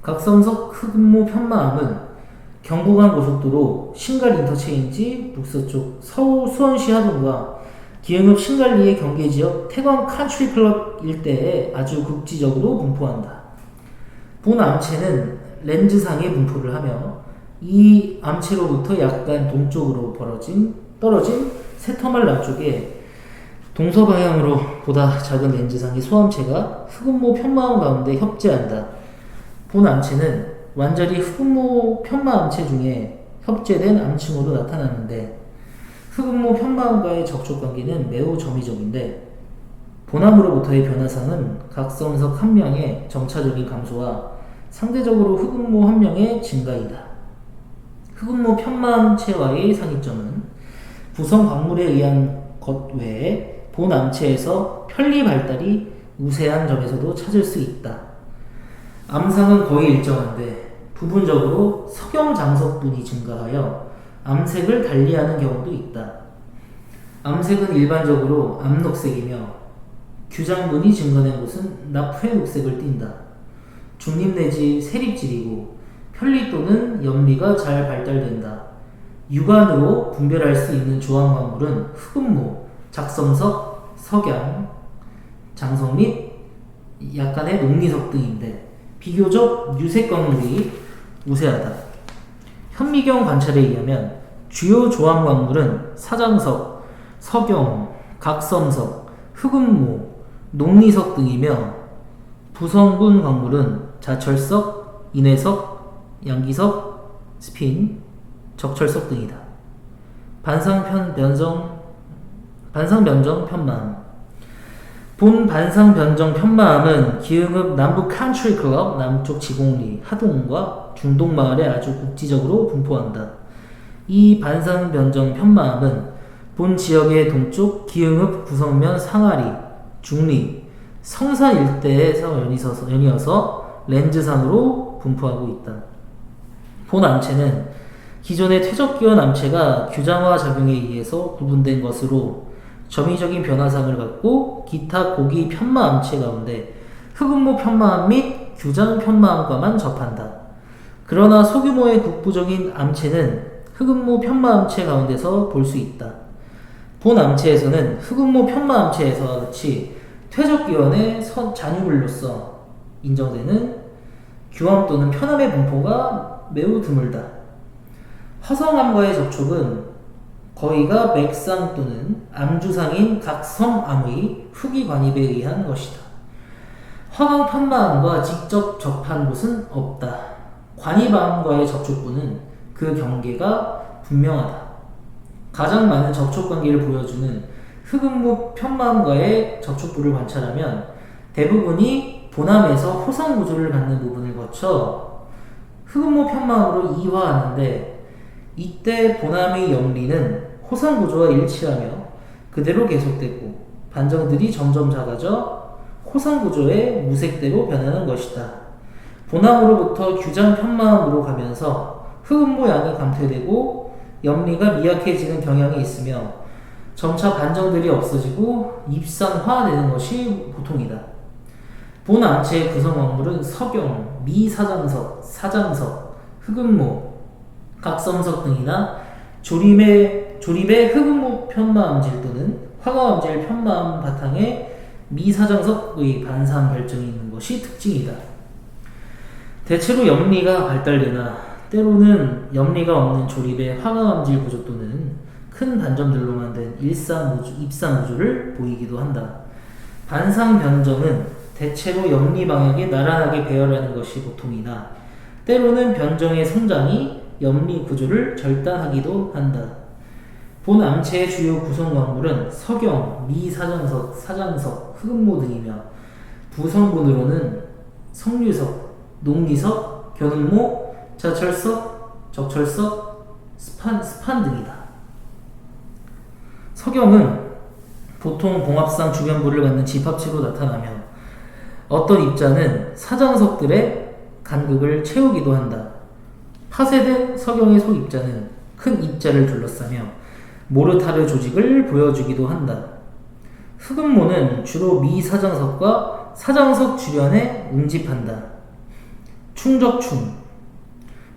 각섬석 흑음모 편마암은 경부간 고속도로 신갈 인터체인지 북서쪽 수원시 하동과 기흥읍 신갈리의 경계지역 태광 칸트리클럽 일대에 아주 국지적으로 분포한다. 본 암체는 렌즈상에 분포를 하며 이 암체로부터 약간 동쪽으로 떨어진 새터말 남쪽에 동서방향으로 보다 작은 렌즈상의 소암체가 흑음모 편마암 가운데 협재한다. 본 암체는 완전히 흑음모 편마암체 중에 협재된 암층으로 나타나는데 흑음모 편마암과의 접촉관계는 매우 점이적인데 본암으로부터의 변화상은 각섬석 한 명의 점차적인 감소와 상대적으로 흑음모 한 명의 증가이다. 흑음모 편마암체와의 상이점은 부성 광물에 의한 것 외에 본 암체에서 편리 발달이 우세한 점에서도 찾을 수 있다. 암상은 거의 일정한데 부분적으로 석영 장석분이 증가하여 암색을 달리하는 경우도 있다. 암색은 일반적으로 암녹색이며 규장분이 증가된 곳은 납회 녹색을 띈다. 중립 내지 세립질이고 편리 또는 염리가 잘 발달된다. 육안으로 분별할 수 있는 조항광물은 흑음모, 작섬석, 석양, 장석 및 약간의 녹리석 등인데 비교적 유색 광물이 우세하다. 현미경 관찰에 의하면 주요 조항광물은 사장석, 석영, 각섬석, 흑음모, 녹리석 등이며 부성분 광물은 자철석, 인해석, 양기석, 스핀, 적철석 등이다. 반상변정 편마암. 본 반상변정 편마암은 기흥읍 남부 칸트리 클럽 남쪽 지공리 하동과 중동마을에 아주 국지적으로 분포한다. 이 반상변정 편마암은 본 지역의 동쪽 기흥읍 구성면 상아리, 중리, 성산 일대에서 연이어서 렌즈산으로 분포하고 있다. 본 암체는 기존의 퇴적기원 암체가 규장화 작용에 의해서 구분된 것으로 점이적인 변화상을 갖고 기타 고기 편마 암체 가운데 흑음모 편마암 및 규장 편마암과만 접한다. 그러나 소규모의 국부적인 암체는 흑음모 편마암체 가운데서 볼 수 있다. 본 암체에서는 흑음모 편마암체에서와 같이 퇴적기원의 잔유물로서 인정되는 규암 또는 편암의 분포가 매우 드물다. 화성암과의 접촉은 거의가 맥상 또는 암주상인 각섬암의 후기 관입에 의한 것이다. 화강 편마암과 직접 접한 곳은 없다. 관입암과의 접촉부는 그 경계가 분명하다. 가장 많은 접촉 관계를 보여주는 흑음모 편마암과의 접촉부를 관찰하면 대부분이 보남에서 호성 구조를 갖는 부분을 거쳐 흑음모 편마암으로 이화하는데, 이때 보남의 염리는 호성 구조와 일치하며 그대로 계속되고 반정들이 점점 작아져 호성 구조의 무색대로 변하는 것이다. 보남으로부터 규장 편마암으로 가면서 흑음모 양이 감퇴되고 염리가 미약해지는 경향이 있으며 점차 반정들이 없어지고 입상화되는 것이 보통이다. 본 암체의 구성 원물은 석영, 미사장석, 사장석, 흑음모, 각섬석 등이나 조립의 흑음모 편마암질 또는 화강암질 편마암 바탕에 미사장석의 반사암 결정이 있는 것이 특징이다. 대체로 염리가 발달되나 때로는 염리가 없는 조립의 화강암질 구조 또는 큰 반점들로만 된 입상 구조를 보이기도 한다. 반상 변정은 대체로 염리 방향에 나란하게 배열하는 것이 보통이나 때로는 변정의 성장이 염리 구조를 절단하기도 한다. 본 암체의 주요 구성 광물은 석영, 미사장석, 사장석, 흑음모 등이며 부성분으로는 석류석, 농기석, 견음모, 자철석, 적철석, 스판 등이다. 석영은 보통 봉합상 주변부를 갖는 집합체로 나타나며 어떤 입자는 사장석들의 간극을 채우기도 한다. 파쇄된 석영의 소입자는 큰 입자를 둘러싸며 모르타르 조직을 보여주기도 한다. 흑음모는 주로 미사장석과 사장석 주변에 운집한다. 충적충.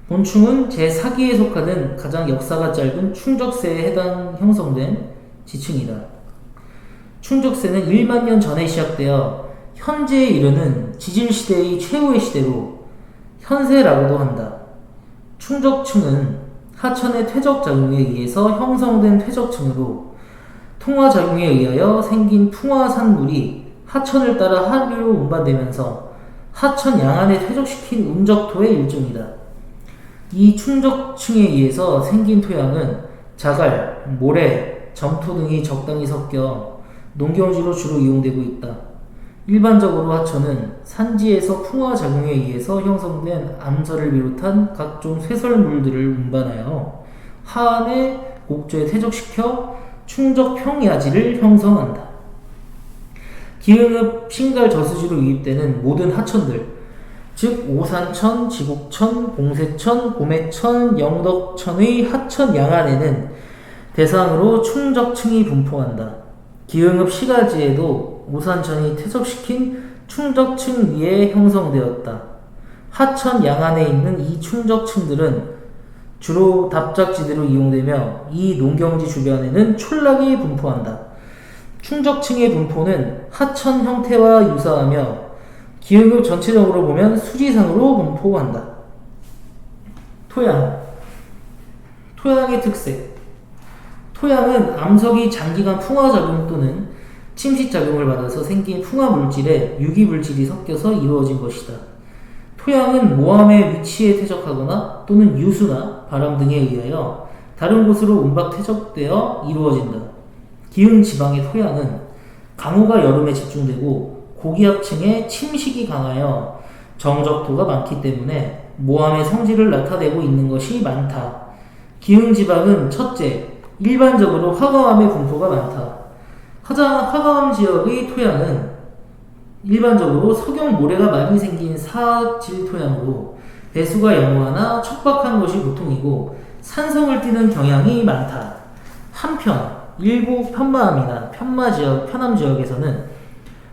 본충은 제4기에 속하는 가장 역사가 짧은 충적세에 형성된 지층이다. 충적세는 1만 년 전에 시작되어 현재에 이르는 지질시대의 최후의 시대로 현세라고도 한다. 충적층은 하천의 퇴적작용에 의해서 형성된 퇴적층으로 통화작용에 의하여 생긴 풍화산물이 하천을 따라 하류로 운반되면서 하천 양안에 퇴적시킨 운적토의 일종이다. 이 충적층에 의해서 생긴 토양은 자갈, 모래, 점토 등이 적당히 섞여 농경지로 주로 이용되고 있다. 일반적으로 하천은 산지에서 풍화작용에 의해서 형성된 암설을 비롯한 각종 쇠설물들을 운반하여 하안의 곡조에 퇴적시켜 충적평야지를 형성한다. 기흥읍 신갈 저수지로 유입되는 모든 하천들, 즉 오산천, 지곡천, 봉쇄천, 고매천, 영덕천의 하천 양안에는 대상으로 충적층이 분포한다. 기흥읍 시가지에도 오산천이 퇴적시킨 충적층 위에 형성되었다. 하천 양안에 있는 이 충적층들은 주로 답작지대로 이용되며 이 농경지 주변에는 촌락이 분포한다. 충적층의 분포는 하천 형태와 유사하며 기흥읍 전체적으로 보면 수지상으로 분포한다. 토양의 특색. 토양은 암석이 장기간 풍화작용 또는 침식작용을 받아서 생긴 풍화물질에 유기물질이 섞여서 이루어진 것이다. 토양은 모함의 위치에 퇴적하거나 또는 유수나 바람 등에 의하여 다른 곳으로 운박 퇴적되어 이루어진다. 기흥 지방의 토양은 강우가 여름에 집중되고 고기압층에 침식이 강하여 정적토가 많기 때문에 모함의 성질을 나타내고 있는 것이 많다. 기흥 지방은 첫째, 일반적으로 화강암의 분포가 많다. 화강암 지역의 토양은 일반적으로 석영 모래가 많이 생긴 사질 토양으로 배수가 영호하나 척박한 것이 보통이고 산성을 띠는 경향이 많다. 한편 일부 편마암이나 편암 지역에서는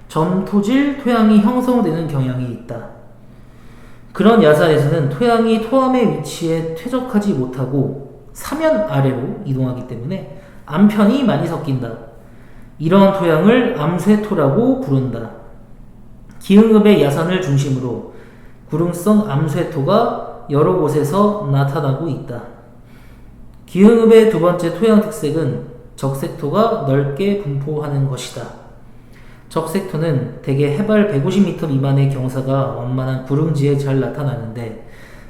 점토질 토양이 형성되는 경향이 있다. 그런 야산에서는 토양이 토암의 위치에 퇴적하지 못하고 사면 아래로 이동하기 때문에 암편이 많이 섞인다. 이러한 토양을 암쇄토라고 부른다. 기흥읍의 야산을 중심으로 구릉성 암쇄토가 여러 곳에서 나타나고 있다. 기흥읍의 두 번째 토양 특색은 적색토가 넓게 분포하는 것이다. 적색토는 대개 해발 150m 미만의 경사가 완만한 구릉지에 잘 나타나는데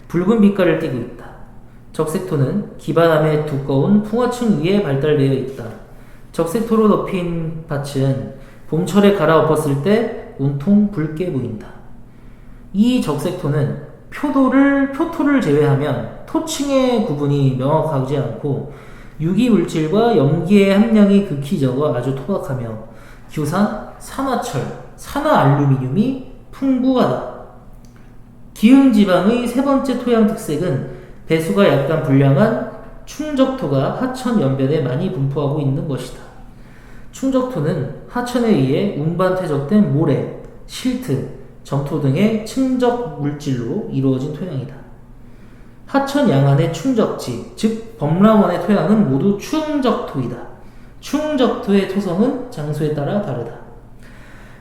붉은 빛깔을 띠고 있다. 적색토는 기반암의 두꺼운 풍화층 위에 발달되어 있다. 적색토로 덮인 밭은 봄철에 갈아엎었을 때 온통 붉게 보인다. 이 적색토는 표토를 제외하면 토층의 구분이 명확하지 않고 유기물질과 염기의 함량이 극히 적어 아주 토박하며 규산, 산화철, 산화알루미늄이 풍부하다. 기흥지방의 세 번째 토양 특색은 배수가 약간 불량한 충적토가 하천 연변에 많이 분포하고 있는 것이다. 충적토는 하천에 의해 운반 퇴적된 모래, 실트, 점토 등의 충적 물질로 이루어진 토양이다. 하천 양안의 충적지, 즉 범람원의 토양은 모두 충적토이다. 충적토의 토성은 장소에 따라 다르다.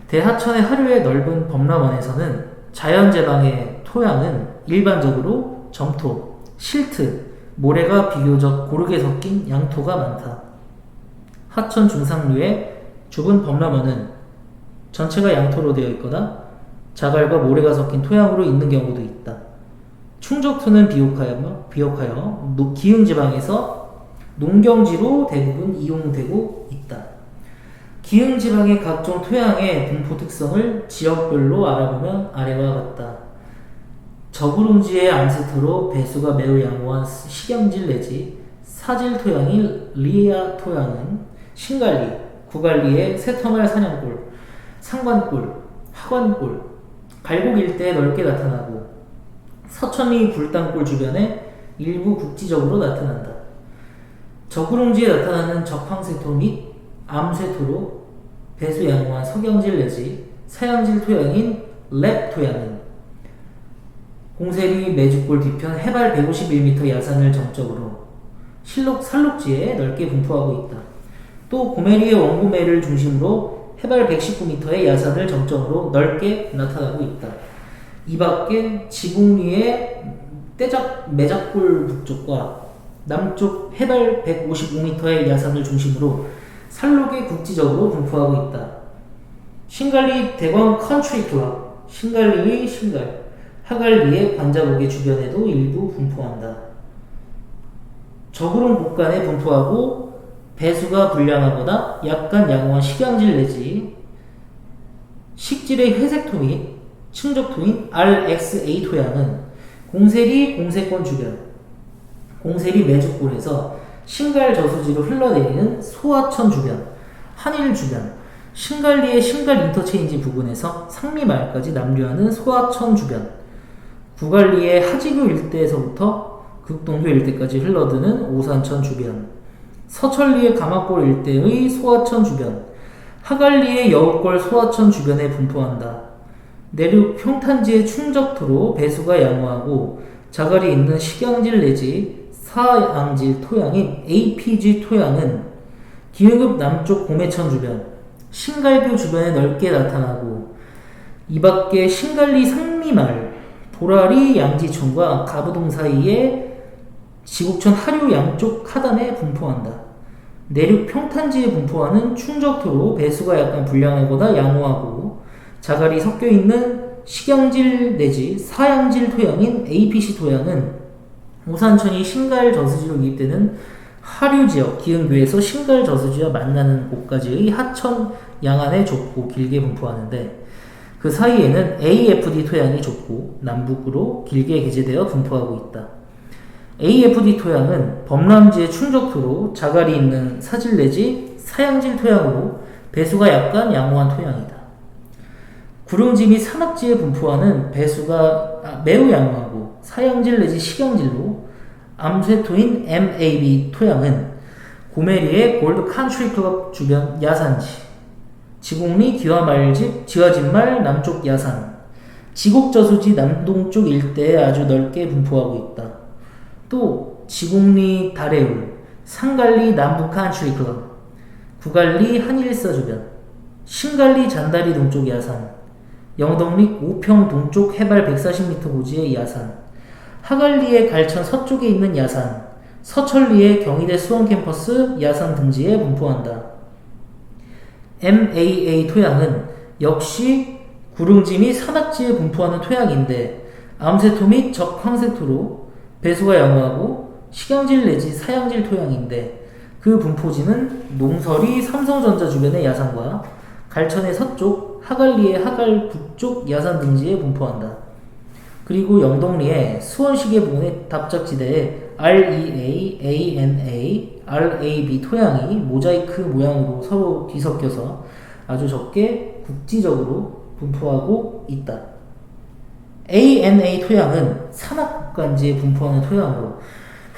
대하천의 하류의 넓은 범람원에서는 자연제방의 토양은 일반적으로 점토, 실트, 모래가 비교적 고르게 섞인 양토가 많다. 하천 중상류의 좁은 범람원은 전체가 양토로 되어 있거나 자갈과 모래가 섞인 토양으로 있는 경우도 있다. 충적토는 비옥하여 기흥지방에서 농경지로 대부분 이용되고 있다. 기흥지방의 각종 토양의 분포 특성을 지역별로 알아보면 아래와 같다. 저구릉지의 암세토로 배수가 매우 양호한 식양질 내지 사질 토양인 리아 토양은 신갈리, 구갈리의 새터말 사냥골, 상관골, 하관골, 갈곡 일대에 넓게 나타나고 서천리 굴땅골 주변에 일부 국지적으로 나타난다. 저구릉지에 나타나는 적황세토 및 암세토로 배수 양호한 석양질 내지 사양질 토양인 랩 토양은 공세리 매주골 뒤편 해발 151m 야산을 정적으로 산록지에 넓게 분포하고 있다. 또 고메리의 원고매를 중심으로 해발 119m의 야산을 정점으로 넓게 나타나고 있다. 이 밖에 지붕리의 매작골 북쪽과 남쪽 해발 155m의 야산을 중심으로 산록에 국지적으로 분포하고 있다. 신갈리 대광 컨트리 클럽, 신갈리의 신갈, 하갈리의 관자국의 주변에도 일부 분포한다. 저구릉 곳간에 분포하고 배수가 불량하거나 약간 양호한 식양질 내지 식질의 회색토 및 충적토인 RXA 토양은 공세리 공세권 주변, 공세리 매주골에서 신갈 저수지로 흘러내리는 소하천 주변, 한일 주변, 신갈리의 신갈 인터체인지 부근에서 상리마을까지 남류하는 소하천 주변, 구갈리의 하지교 일대에서부터 극동교 일대까지 흘러드는 오산천 주변, 서천리의 가마골 일대의 소하천 주변, 하갈리의 여우골 소하천 주변에 분포한다. 내륙 평탄지의 충적토로 배수가 양호하고 자갈이 있는 식양질 내지 사양질 토양인 APG 토양은 기흥읍 남쪽 고매천 주변, 신갈교 주변에 넓게 나타나고 이 밖에 신갈리 상리마을, 보라리 양지천과 가부동 사이에 지곡천 하류 양쪽 하단에 분포한다. 내륙 평탄지에 분포하는 충적토로 배수가 약간 불량하거나 양호하고 자갈이 섞여있는 식양질 내지 사양질 토양인 APC 토양은 오산천이 신갈 저수지로 이입되는 하류지역 기흥교에서 신갈 저수지와 만나는 곳까지의 하천 양안에 좁고 길게 분포하는데 그 사이에는 AFD 토양이 좁고 남북으로 길게 개재되어 분포하고 있다. AFD 토양은 범람지의 충적토로 자갈이 있는 사질 내지 사양질 토양으로 배수가 약간 양호한 토양이다. 구릉지 및 산악지에 분포하는 배수가 매우 양호하고 사양질 내지 식양질로 암쇄토인 MAB 토양은 고메리의 골드 컨트리 클럽 주변 야산지, 지곡리 기와말집 지화진말 남쪽 야산, 지곡저수지 남동쪽 일대에 아주 넓게 분포하고 있다. 또 지곡리 다레울, 상갈리 남북 컨트리 클럽, 구갈리 한일사 주변, 신갈리 잔다리 동쪽 야산, 영덕리 오평 동쪽 해발 140m 고지의 야산, 하갈리의 갈천 서쪽에 있는 야산, 서천리의 경희대 수원 캠퍼스 야산 등지에 분포한다. MAA 토양은 역시 구릉지 및 산악지에 분포하는 토양인데 암세토 및 적황세토로 배수가 양호하고 식양질 내지 사양질 토양인데 그 분포지는 농설이 삼성전자 주변의 야산과 갈천의 서쪽, 하갈리의 하갈 북쪽 야산 등지에 분포한다. 그리고 영동리의 수원시계 부근의 답작지대에 REA, ANA, RAB 토양이 모자이크 모양으로 서로 뒤섞여서 아주 적게 국지적으로 분포하고 있다. ANA 토양은 산악국간지에 분포하는 토양으로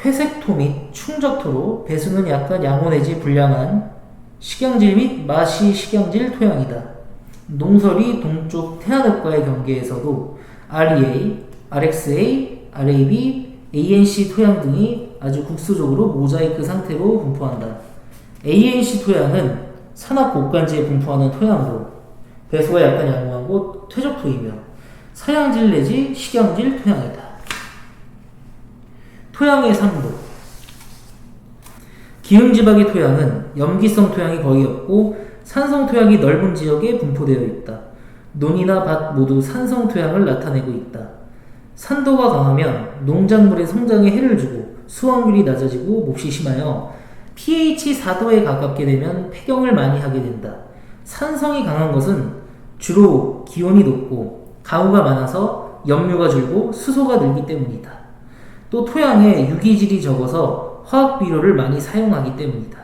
회색토 및 충적토로 배수는 약간 양호 내지 불량한 식양질 및 마시 식양질 토양이다. 농설이 동쪽 태안읍과의 경계에서도 REA, RXA, RAB, ANC 토양 등이 아주 국수적으로 모자이크 상태로 분포한다. ANC 토양은 산악 곡간지에 분포하는 토양으로 배수가 약간 양호하고 퇴적토이며 사양질 내지 식양질 토양이다. 토양의 상도. 기흥지방의 토양은 염기성 토양이 거의 없고 산성 토양이 넓은 지역에 분포되어 있다. 논이나 밭 모두 산성 토양을 나타내고 있다. 산도가 강하면 농작물의 성장에 해를 주고 수확률이 낮아지고 몹시 심하여 pH 4도에 가깝게 되면 폐경을 많이 하게 된다. 산성이 강한 것은 주로 기온이 높고 가후가 많아서 염류가 줄고 수소가 늘기 때문이다. 또 토양에 유기질이 적어서 화학 비료를 많이 사용하기 때문이다.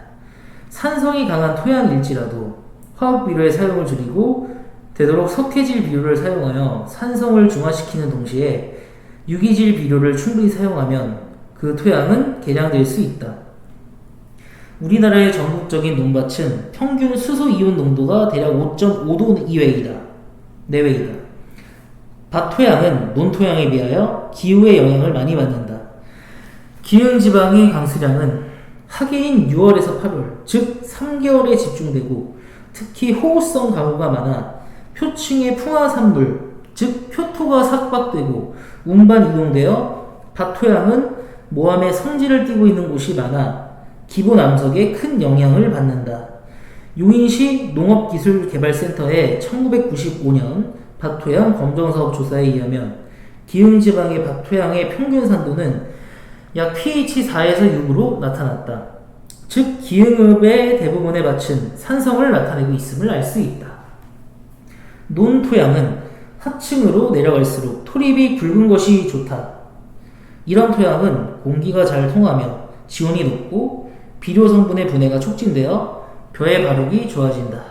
산성이 강한 토양일지라도 화학 비료의 사용을 줄이고 되도록 석회질 비료를 사용하여 산성을 중화시키는 동시에 유기질 비료를 충분히 사용하면 그 토양은 개량될 수 있다. 우리나라의 전국적인 농밭은 평균 수소 이온 농도가 대략 5.5도 내외이다. 밭 토양은 논 토양에 비하여 기후의 영향을 많이 받는다. 기흥 지방의 강수량은 하계인 6월에서 8월, 즉 3개월에 집중되고 특히 호우성 가후가 많아 표층의 풍화산물, 즉 표토가 삭박되고 운반 이동되어 밭 토양은 모함의 성질을 띠고 있는 곳이 많아 기본 암석에 큰 영향을 받는다. 용인시 농업기술개발센터의 1995년 밭토양 검정사업 조사에 의하면 기흥지방의 밭토양의 평균 산도는 약 pH 4에서 6으로 나타났다. 즉 기흥읍의 대부분의 밭은 산성을 나타내고 있음을 알 수 있다. 논토양은 하층으로 내려갈수록 토립이 굵은 것이 좋다. 이런 토양은 공기가 잘 통하며 지온이 높고 비료 성분의 분해가 촉진되어 벼의 발육이 좋아진다.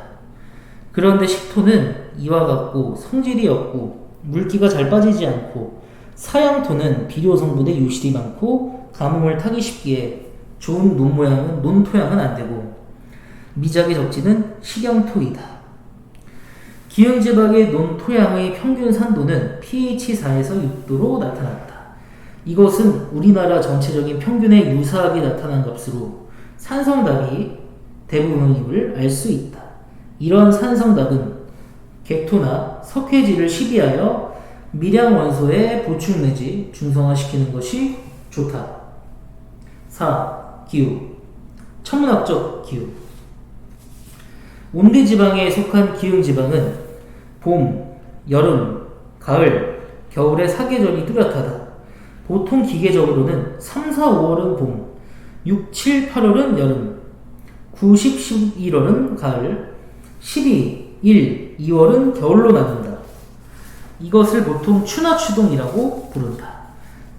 그런데 식토는 이와 같고 성질이 없고 물기가 잘 빠지지 않고 사양토는 비료 성분의 유실이 많고 가뭄을 타기 쉽기에 좋은 논토양은 안되고 미작의 적지는 식양토이다. 기흥지방의 논토양의 평균 산도는 pH 4에서 6도로 나타났다. 이것은 우리나라 전체적인 평균에 유사하게 나타난 값으로 산성답이 대부분임을 알 수 있다. 이러한 산성답은 객토나 석회질을 시비하여 미량 원소의 보충 내지 중성화시키는 것이 좋다. 4. 기후. 천문학적 기후. 온대지방에 속한 기흥지방은 봄, 여름, 가을, 겨울의 사계절이 뚜렷하다. 보통 기계적으로는 3, 4, 5월은 봄, 6, 7, 8월은 여름, 9, 10, 11월은 가을, 12, 1, 2월은 겨울로 나눈다. 이것을 보통 추나추동이라고 부른다.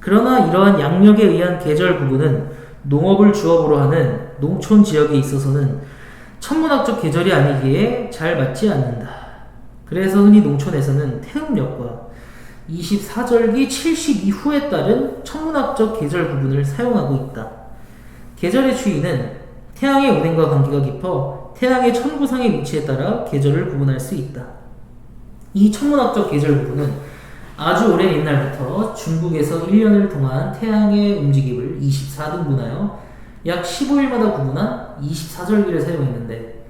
그러나 이러한 양력에 의한 계절 구분은 농업을 주업으로 하는 농촌 지역에 있어서는 천문학적 계절이 아니기에 잘 맞지 않는다. 그래서 흔히 농촌에서는 태음력과 24절기 70 이후에 따른 천문학적 계절 구분을 사용하고 있다. 계절의 추이는 태양의 운행과 관계가 깊어 태양의 천구상의 위치에 따라 계절을 구분할 수 있다. 이 천문학적 계절 구분은 아주 오랜 옛날부터 중국에서 1년을 통한 태양의 움직임을 24등분하여 약 15일마다 구분한 24절기를 사용했는데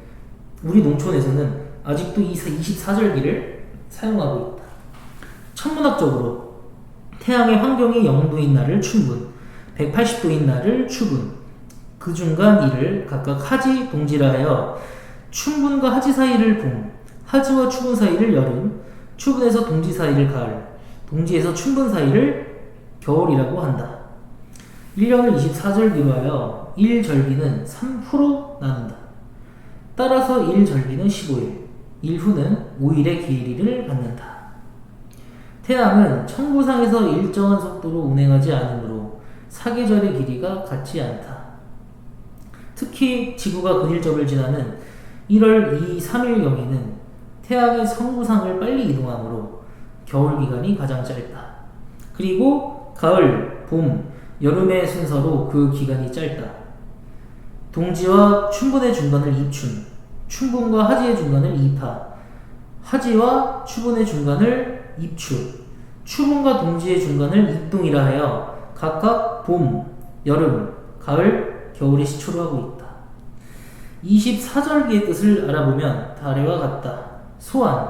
우리 농촌에서는 아직도 이 24절기를 사용하고 있다. 천문학적으로 태양의 환경이 0도인 날을 춘분, 180도인 날을 추분, 그 중간 이를 각각 하지, 동지라 하여 춘분과 하지 사이를 봄, 하지와 추분 사이를 여름, 추분에서 동지 사이를 가을, 동지에서 춘분 사이를 겨울이라고 한다. 1년을 24절기로 하여 1절기는 3후로 나눈다. 따라서 1절기는 15일, 1후는 5일의 기일을 갖는다. 태양은 천구상에서 일정한 속도로 운행하지 않으므로 사계절의 길이가 같지 않다. 특히 지구가 근일접을 지나는 1월 2, 3일경에는 태양이 성구상을 빨리 이동하므로 겨울 기간이 가장 짧다. 그리고 가을, 봄, 여름의 순서로 그 기간이 짧다. 동지와 춘분의 중간을 입춘, 춘분과 하지의 중간을 입하, 하지와 추분의 중간을 입추, 추분과 동지의 중간을 입동이라 하여 각각 봄, 여름, 가을, 겨울의 시초로 하고 있다. 24절기의 뜻을 알아보면 다래와 같다. 소환,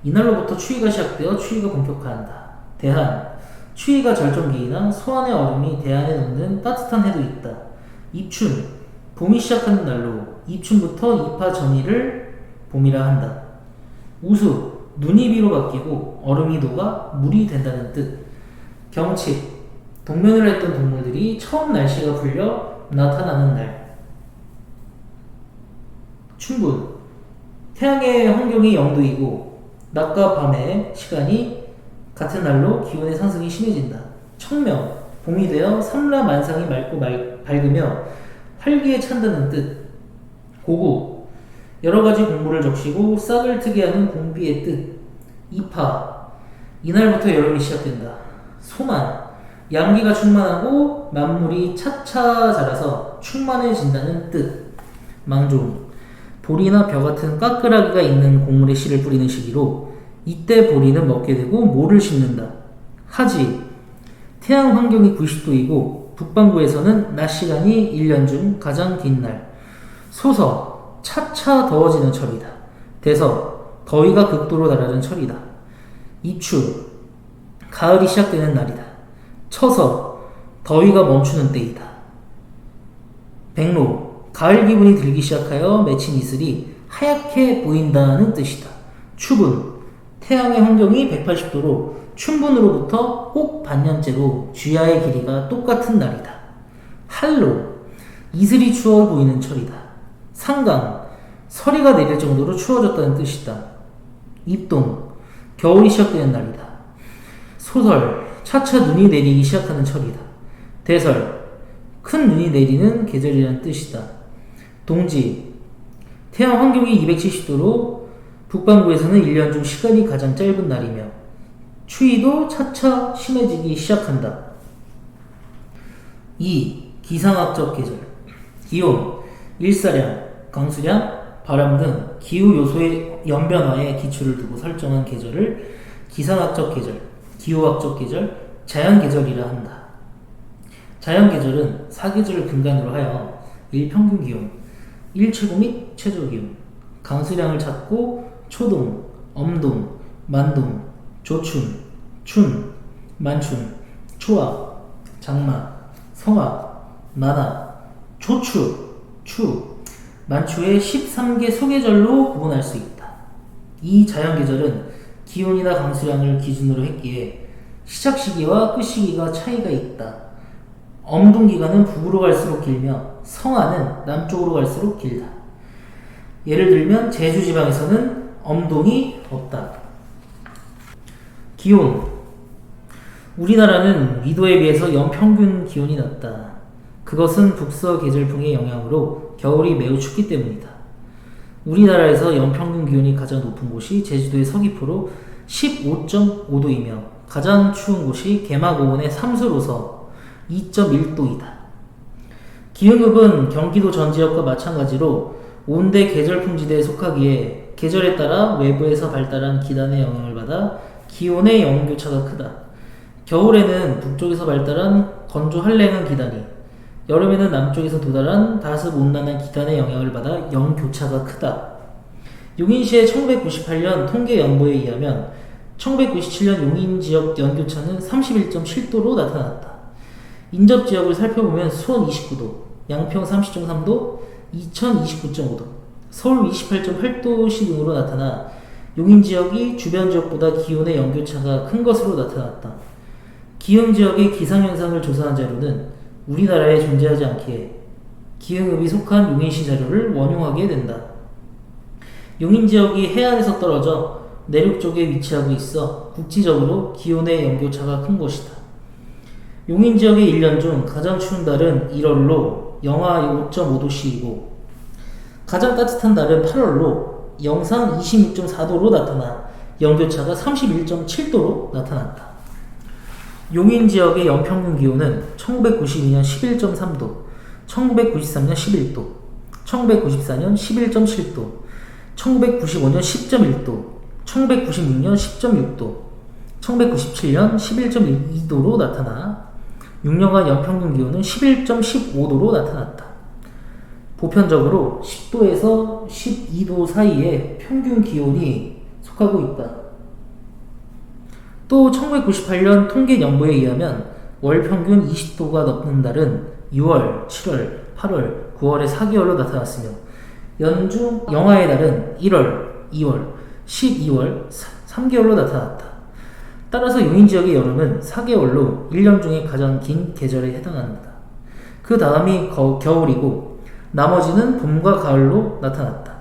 이날로부터 추위가 시작되어 추위가 본격화한다. 대한, 추위가 절정기이나 소환의 얼음이 대한에 녹는 따뜻한 해도 있다. 입춘, 봄이 시작하는 날로 입춘부터 입하 전일을 봄이라 한다. 우수, 눈이 비로 바뀌고 얼음이 녹아 물이 된다는 뜻. 경칩, 동면을 했던 동물들이 처음 날씨가 풀려 나타나는 날. 춘분, 태양의 환경이 0도이고 낮과 밤의 시간이 같은 날로 기온의 상승이 심해진다. 청명, 봄이 되어 삼라만상이 맑고 밝으며 활기에 찬다는 뜻. 고국, 여러가지 공물을 적시고 싹을 트게 하는 공비의 뜻. 입하, 이날부터 여름이 시작된다. 소만, 양기가 충만하고 만물이 차차 자라서 충만해진다는 뜻. 망종, 보리나 벼 같은 까끌하기가 있는 곡물에 씨를 뿌리는 시기로 이때 보리는 먹게 되고 모를 심는다. 하지, 태양 환경이 90도이고 북반구에서는 낮 시간이 1년 중 가장 긴 날. 소서, 차차 더워지는 철이다. 대서, 더위가 극도로 달하는 철이다. 입추, 가을이 시작되는 날이다. 처서, 더위가 멈추는 때이다. 백로, 가을 기분이 들기 시작하여 맺힌 이슬이 하얗게 보인다는 뜻이다. 추분, 태양의 환경이 180도로 춘분으로부터 꼭 반년째로 주야의 길이가 똑같은 날이다. 한로, 이슬이 추워 보이는 철이다. 상강, 서리가 내릴 정도로 추워졌다는 뜻이다. 입동, 겨울이 시작되는 날이다. 소설, 차차 눈이 내리기 시작하는 철이다. 대설, 큰 눈이 내리는 계절이라는 뜻이다. 동지, 태양 환경이 270도로 북반구에서는 1년 중 시간이 가장 짧은 날이며 추위도 차차 심해지기 시작한다. 2. 기상학적 계절. 기온, 일사량, 강수량, 바람 등 기후 요소의 연변화에 기초를 두고 설정한 계절을 기상학적 계절, 기후학적 계절, 자연계절이라 한다. 자연계절은 사계절을 근간으로 하여 일평균 기온, 일최고 및 최저기온, 강수량을 찾고 초동, 엄동, 만동, 조춘, 춘, 만춘, 초하, 장마, 성하, 만하, 조추, 추, 만추의 13개 소계절로 구분할 수 있다. 이 자연계절은 기온이나 강수량을 기준으로 했기에 시작 시기와 끝 시기가 차이가 있다. 엄동 기간은 북으로 갈수록 길며 성하는 남쪽으로 갈수록 길다. 예를 들면 제주 지방에서는 엄동이 없다. 기온, 우리나라는 위도에 비해서 연평균 기온이 낮다. 그것은 북서 계절풍의 영향으로 겨울이 매우 춥기 때문이다. 우리나라에서 연평균 기온이 가장 높은 곳이 제주도의 서귀포로 15.5도이며 가장 추운 곳이 개마고원의 삼수로서 2.1도이다. 기흥읍은 경기도 전 지역과 마찬가지로 온대 계절풍지대에 속하기에 계절에 따라 외부에서 발달한 기단의 영향을 받아 기온의 영교차가 크다. 겨울에는 북쪽에서 발달한 건조 한랭한 기단이, 여름에는 남쪽에서 도달한 다습 온난한 기단의 영향을 받아 영교차가 크다. 용인시의 1998년 통계 연보에 의하면 1997년 용인 지역 연교차는 31.7도로 나타났다. 인접 지역을 살펴보면 수원 29도, 양평 30.3도, 이천 29.5도, 서울 28.8도씨 등으로 나타나 용인 지역이 주변 지역보다 기온의 연교차가 큰 것으로 나타났다. 기흥 지역의 기상현상을 조사한 자료는 우리나라에 존재하지 않기에 기흥읍이 속한 용인시 자료를 원용하게 된다. 용인 지역이 해안에서 떨어져 내륙 쪽에 위치하고 있어 국지적으로 기온의 연교차가 큰 곳이다. 용인 지역의 1년 중 가장 추운 달은 1월로 영하 5.5도씨이고 가장 따뜻한 달은 8월로 영상 26.4도로 나타나 연교차가 31.7도로 나타났다. 용인 지역의 연평균 기온은 1992년 11.3도, 1993년 11도, 1994년 11.7도, 1995년 10.1도, 1996년 10.6도, 1997년 11.2도로 나타나 6년간 연평균 기온은 11.15도로 나타났다. 보편적으로 10도에서 12도 사이에 평균 기온이 속하고 있다. 또 1998년 통계연보에 의하면 월 평균 20도가 넘는 달은 6월, 7월, 8월, 9월의 4개월로 나타났으며 연중 영하의 달은 1월, 2월, 12월 3개월로 나타났다. 따라서 용인 지역의 여름은 4개월로 1년 중에 가장 긴 계절에 해당합니다. 그 다음이 겨울이고 나머지는 봄과 가을로 나타났다.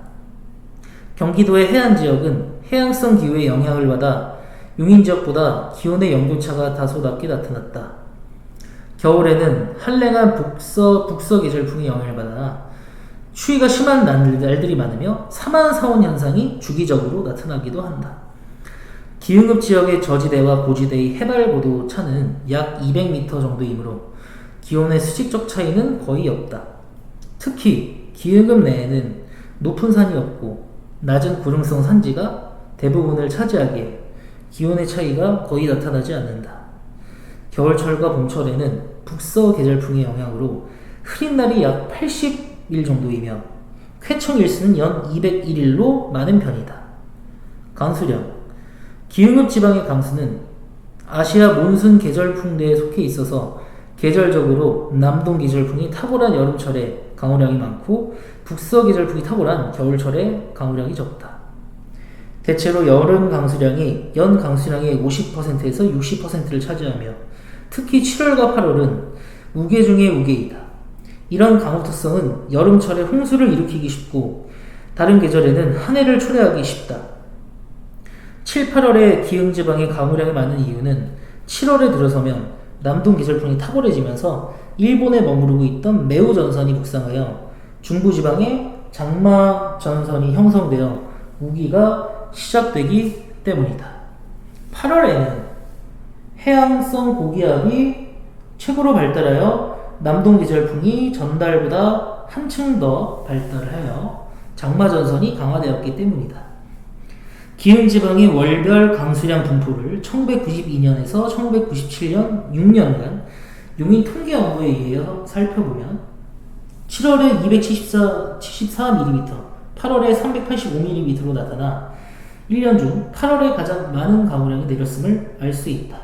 경기도의 해안 지역은 해양성 기후의 영향을 받아 용인 지역보다 기온의 연교차가 다소 낮게 나타났다. 겨울에는 한랭한 북서 계절풍의 영향을 받아 추위가 심한 날들이 많으며 사만사온 현상이 주기적으로 나타나기도 한다. 기흥읍 지역의 저지대와 고지대의 해발 고도 차는 약 200m 정도이므로 기온의 수직적 차이는 거의 없다. 특히 기흥읍 내에는 높은 산이 없고 낮은 구릉성 산지가 대부분을 차지하기에 기온의 차이가 거의 나타나지 않는다. 겨울철과 봄철에는 북서 계절풍의 영향으로 흐린 날이 약 80일 정도이며 쾌청 일수는 연 201일로 많은 편이다. 강수량 기흥읍 지방의 강수는 아시아 몬순 계절풍대에 속해 있어서 계절적으로 남동 계절풍이 탁월한 여름철에 강우량이 많고 북서 계절풍이 탁월한 겨울철에 강우량이 적다. 대체로 여름 강수량이 연 강수량의 50%에서 60%를 차지하며 특히 7월과 8월은 우계 중의 우계이다. 이런 강우 특성은 여름철에 홍수를 일으키기 쉽고 다른 계절에는 한 해를 초래하기 쉽다. 7, 8월에 기흥 지방의 강우량이 많은 이유는 7월에 들어서면 남동 계절풍이 탁월해지면서 일본에 머무르고 있던 매우 전선이 북상하여 중부지방에 장마 전선이 형성되어 우기가 시작되기 때문이다. 8월에는 해양성 고기압이 최고로 발달하여 남동 계절풍이 전달보다 한층 더 발달하여 장마 전선이 강화되었기 때문이다. 기흥 지방의 월별 강수량 분포를 1992년에서 1997년 6년간 용인 통계연구에 의해 살펴보면 7월에 274mm, 8월에 385mm로 나타나 1년 중 8월에 가장 많은 강우량이 내렸음을 알 수 있다.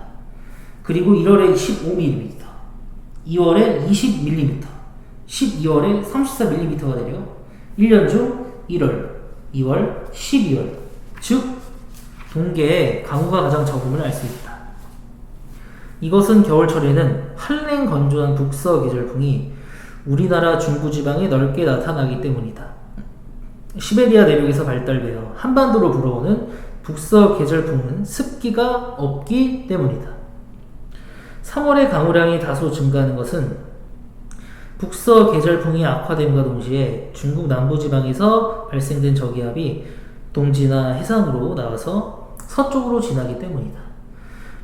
그리고 1월에 15mm, 2월에 20mm, 12월에 34mm가 내려 1년 중 1월, 2월, 12월, 즉 동계에 강우가 가장 적음을 알 수 있다. 이것은 겨울철에는 한랭 건조한 북서 계절풍이 우리나라 중부지방에 넓게 나타나기 때문이다. 시베리아 내륙에서 발달되어 한반도로 불어오는 북서 계절풍은 습기가 없기 때문이다. 3월에 강우량이 다소 증가하는 것은 북서 계절풍이 악화됨과 동시에 중국 남부지방에서 발생된 저기압이 동지나 해상으로 나와서 서쪽으로 지나기 때문이다.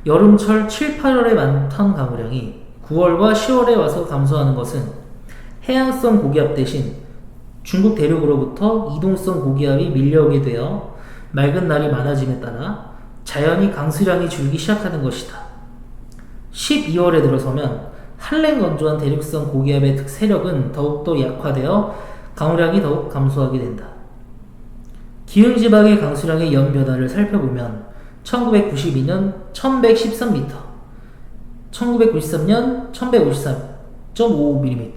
여름철 7, 8월에 많던 강우량이 9월과 10월에 와서 감소하는 것은 해양성 고기압 대신 중국 대륙으로부터 이동성 고기압이 밀려오게 되어 맑은 날이 많아짐에 따라 자연히 강수량이 줄기 시작하는 것이다. 12월에 들어서면 한랭 건조한 대륙성 고기압의 세력은 더욱더 약화되어 강우량이 더욱 감소하게 된다. 기흥 지방의 강수량의 연 변화를 살펴보면 1992년 1113m, 1993년 1153.55mm,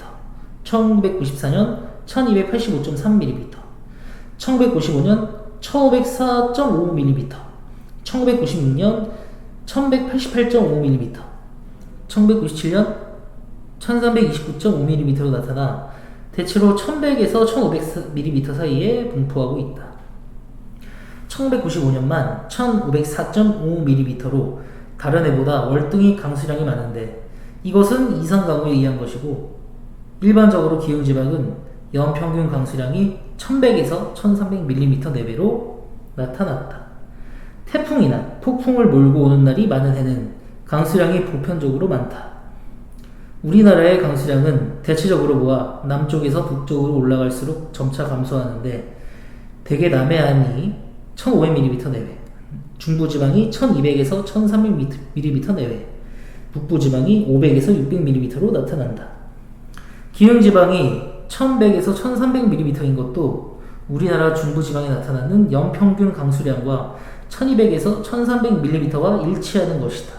1994년 1285.3mm, 1995년 1504.55mm, 1996년 1188.5mm, 1997년 1329.5mm로 나타나 대체로 1100에서 1500mm 사이에 분포하고 있다. 1995년만 1504.5mm로 다른 해보다 월등히 강수량이 많은데 이것은 이상강우에 의한 것이고, 일반적으로 기흥지방은 연평균 강수량이 1100에서 1300mm 내외로 나타났다. 태풍이나 폭풍을 몰고 오는 날이 많은 해는 강수량이 보편적으로 많다. 우리나라의 강수량은 대체적으로 모아 남쪽에서 북쪽으로 올라갈수록 점차 감소하는데, 대개 남해안이 1500mm 내외, 중부지방이 1200에서 1300mm 내외, 북부지방이 500에서 600mm로 나타난다. 기흥지방이 1100에서 1300mm인 것도 우리나라 중부지방에 나타나는 연평균 강수량과 1200에서 1300mm와 일치하는 것이다.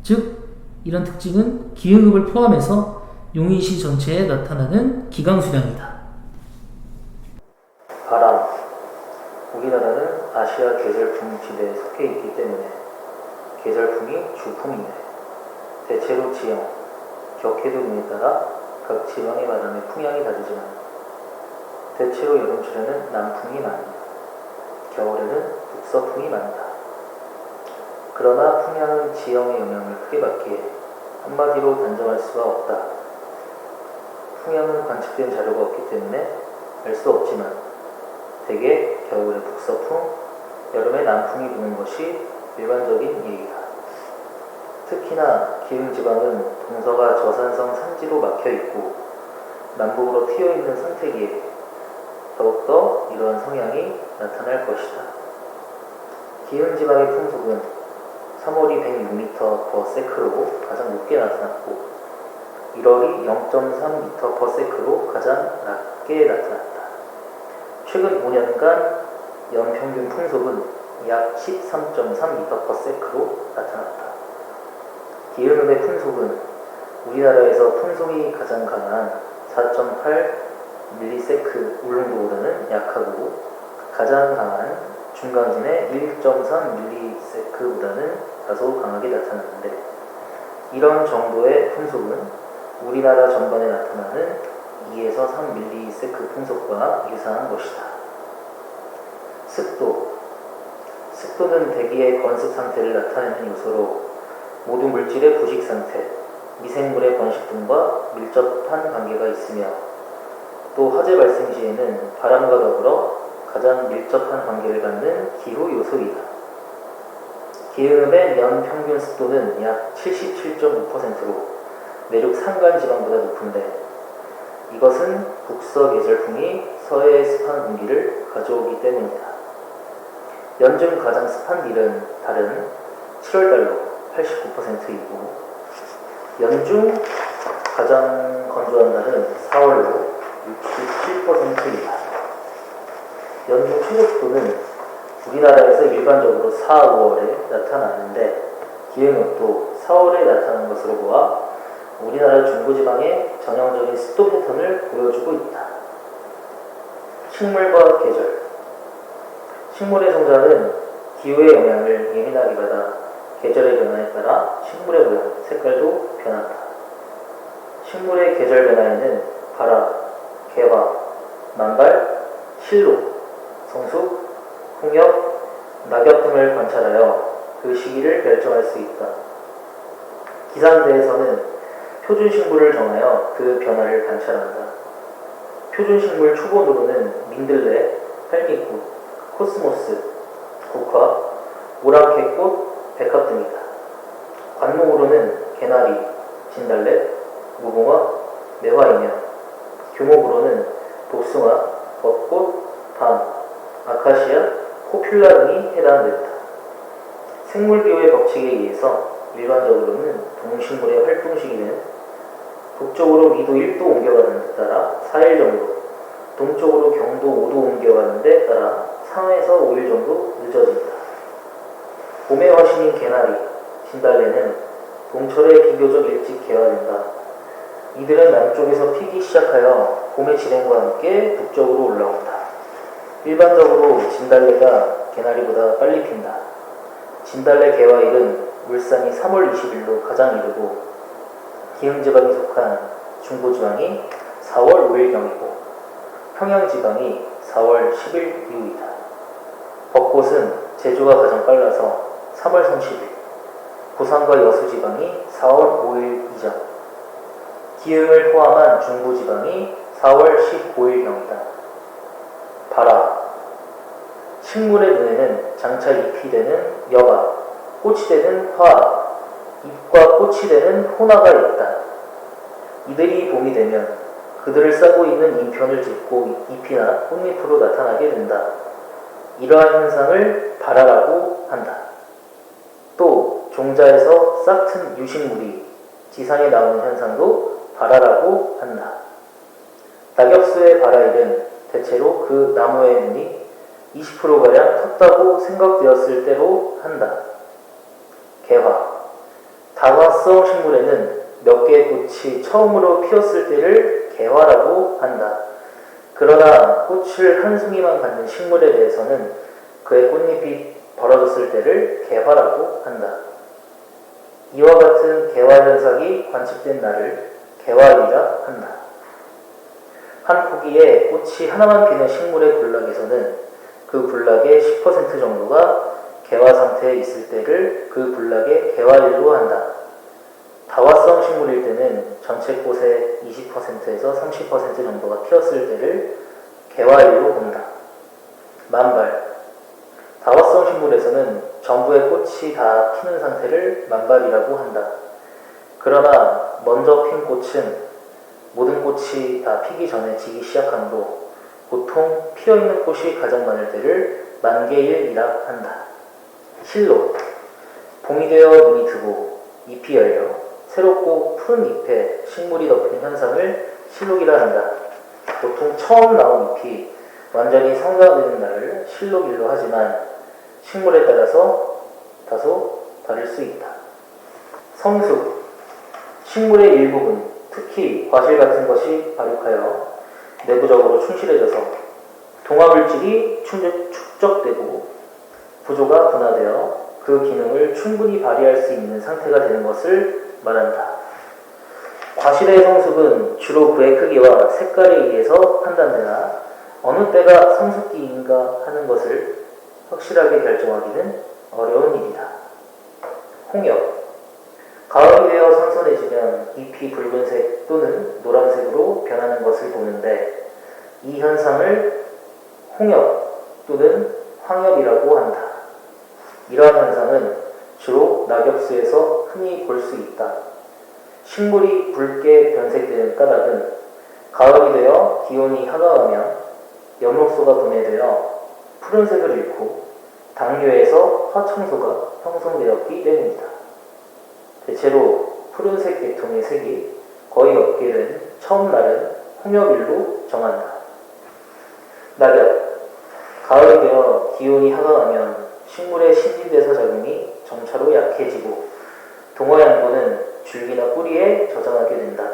즉, 이런 특징은 기흥읍을 포함해서 용인시 전체에 나타나는 기강수량이다. 바람. 우리나라는 아시아 계절풍 지대에 속해 있기 때문에 계절풍이 주풍이네. 대체로 지형, 격해도 등에 따라 각 지방의 바람의 풍향이 다르지만 대체로 여름철에는 남풍이 많으며 겨울에는 북서풍이 많다. 그러나 풍향은 지형의 영향을 크게 받기에 한마디로 단정할 수가 없다. 풍향은 관측된 자료가 없기 때문에 알 수 없지만 대개 겨울에 북서풍, 여름에 남풍이 부는 것이 일반적인 일이다. 특히나 기흥지방은 동서가 저산성 산지로 막혀있고 남북으로 트여있는 상태기에 더욱더 이러한 성향이 나타날 것이다. 기흥지방의 풍속은 3월이 106m/s로 가장 높게 나타났고 1월이 0.3m/s로 가장 낮게 나타났다. 최근 5년간 연평균 풍속은 약 13.3m/s로 나타났다. 기흥읍의 풍속은 우리나라에서 풍속이 가장 강한 4.8ms 울릉도보다는 약하고 가장 강한 중강진의 1.3ms보다는 다소 강하게 나타나는데, 이런 정도의 풍속은 우리나라 전반에 나타나는 2에서 3ms 풍속과 유사한 것이다. 습도. 습도는 대기의 건습 상태를 나타내는 요소로 모든 물질의 부식 상태, 미생물의 번식 등과 밀접한 관계가 있으며 또 화재 발생 시에는 바람과 더불어 가장 밀접한 관계를 갖는 기후 요소이다. 기흥읍의 연평균 습도는 약 77.5%로 내륙 산간지방보다 높은데, 이것은 북서 계절풍이 서해의 습한 공기를 가져오기 때문이다. 연중 가장 습한 달은 7월달로 89%이고 연중 가장 건조한 달은 4월로 67%이다. 연중 최저습도는 우리나라에서 일반적으로 4, 5월에 나타나는데 기흥읍도 4월에 나타나는 것으로 보아 우리나라 중부지방의 전형적인 습도 패턴을 보여주고 있다. 식물과 계절. 식물의 성장은 기후의 영향을 예민하게 받아 계절의 변화에 따라 식물의 모양, 색깔도 변한다. 식물의 계절 변화에는 발화, 개화, 만발, 실로, 성숙, 홍역, 낙엽 등을 관찰하여 그 시기를 결정할 수 있다. 기상대에서는 표준식물을 정하여 그 변화를 관찰한다. 표준식물 초본으로는 민들레, 할미꽃, 코스모스, 국화, 오랑캐꽃, 백합 등이다. 관목으로는 개나리, 진달래, 무궁화, 매화이며 교목으로는 복숭아, 벚꽃, 밤, 아카시아, 포퓰라 등이 해당된다. 생물기호의 법칙에 의해서 일반적으로는 동식물의 활동 시기는 북쪽으로 미도 1도 옮겨가는 데 따라 4일 정도, 동쪽으로 경도 5도 옮겨가는 데 따라 3에서 5일 정도 늦어진다. 봄의 화신인 개나리, 진달래는 봄철에 비교적 일찍 개화된다. 이들은 남쪽에서 피기 시작하여 봄의 진행과 함께 북쪽으로 올라온다. 일반적으로 진달래가 개나리보다 빨리 핀다. 진달래 개화일은 울산이 3월 20일로 가장 이르고 기흥지방에 속한 중부지방이 4월 5일경이고 평양지방이 4월 10일 이후이다. 벚꽃은 제주가 가장 빨라서 3월 30일, 부산과 여수지방이 4월 5일 이전, 기흥을 포함한 중부지방이 4월 15일경이다. 봐라. 식물의 눈에는 장차 잎이 되는 여가, 꽃이 되는 화, 잎과 꽃이 되는 호나가 있다. 이들이 봄이 되면 그들을 싸고 있는 잉편을 짚고 잎이나 꽃잎으로 나타나게 된다. 이러한 현상을 발화라고 한다. 또 종자에서 싹튼 유식물이 지상에 나오는 현상도 발화라고 한다. 낙엽수의 발화일은 대체로 그 나무의 눈이 20%가량 텄다고 생각되었을 때로 한다. 개화. 다화성 식물에는 몇 개의 꽃이 처음으로 피었을 때를 개화라고 한다. 그러나 꽃을 한 송이만 갖는 식물에 대해서는 그의 꽃잎이 벌어졌을 때를 개화라고 한다. 이와 같은 개화 현상이 관측된 날을 개화일이라 한다. 한 포기에 꽃이 하나만 피는 식물의 군락에서는 그 군락의 10% 정도가 개화 상태에 있을 때를 그 군락의 개화일로 한다. 다화성 식물일 때는 전체 꽃의 20%에서 30% 정도가 피었을 때를 개화일로 본다. 만발. 다화성 식물에서는 전부의 꽃이 다 피는 상태를 만발이라고 한다. 그러나 먼저 핀 꽃은 모든 꽃이 다 피기 전에 지기 시작하므로 보통 피어있는 꽃이 가장 많을 때를 만개일이라 한다. 실록. 봄이 되어 눈이 트고 잎이 열려 새롭고 푸른 잎에 식물이 덮이는 현상을 실록이라 한다. 보통 처음 나온 잎이 완전히 성장되는 날을 실록일로 하지만 식물에 따라서 다소 다를 수 있다. 성숙. 식물의 일부분, 특히 과실 같은 것이 발육하여 내부적으로 충실해져서 동화물질이 축적되고 구조가 분화되어 그 기능을 충분히 발휘할 수 있는 상태가 되는 것을 말한다. 과실의 성숙은 주로 그의 크기와 색깔에 의해서 판단되나 어느 때가 성숙기인가 하는 것을 확실하게 결정하기는 어려운 일이다. 홍역. 가을이 되어 선선해지면 잎이 붉은색 또는 노란색으로 변하는 것을 보는데 이 현상을 홍역 또는 황엽이라고 한다. 이러한 현상은 주로 낙엽수에서 흔히 볼 수 있다. 식물이 붉게 변색되는 까닭은 가을이 되어 기온이 하강하면 엽록소가 분해되어 푸른색을 잃고 당류에서 화청소가 형성되었기 때문이다. 대체로 푸른색 계통의 색이 거의 없게 된 처음 날은 홍엽일로 정한다. 낙엽. 가을이 되어 기온이 하강하면 식물의 신진대사 작용이 점차로 약해지고 동화양분은 줄기나 뿌리에 저장하게 된다.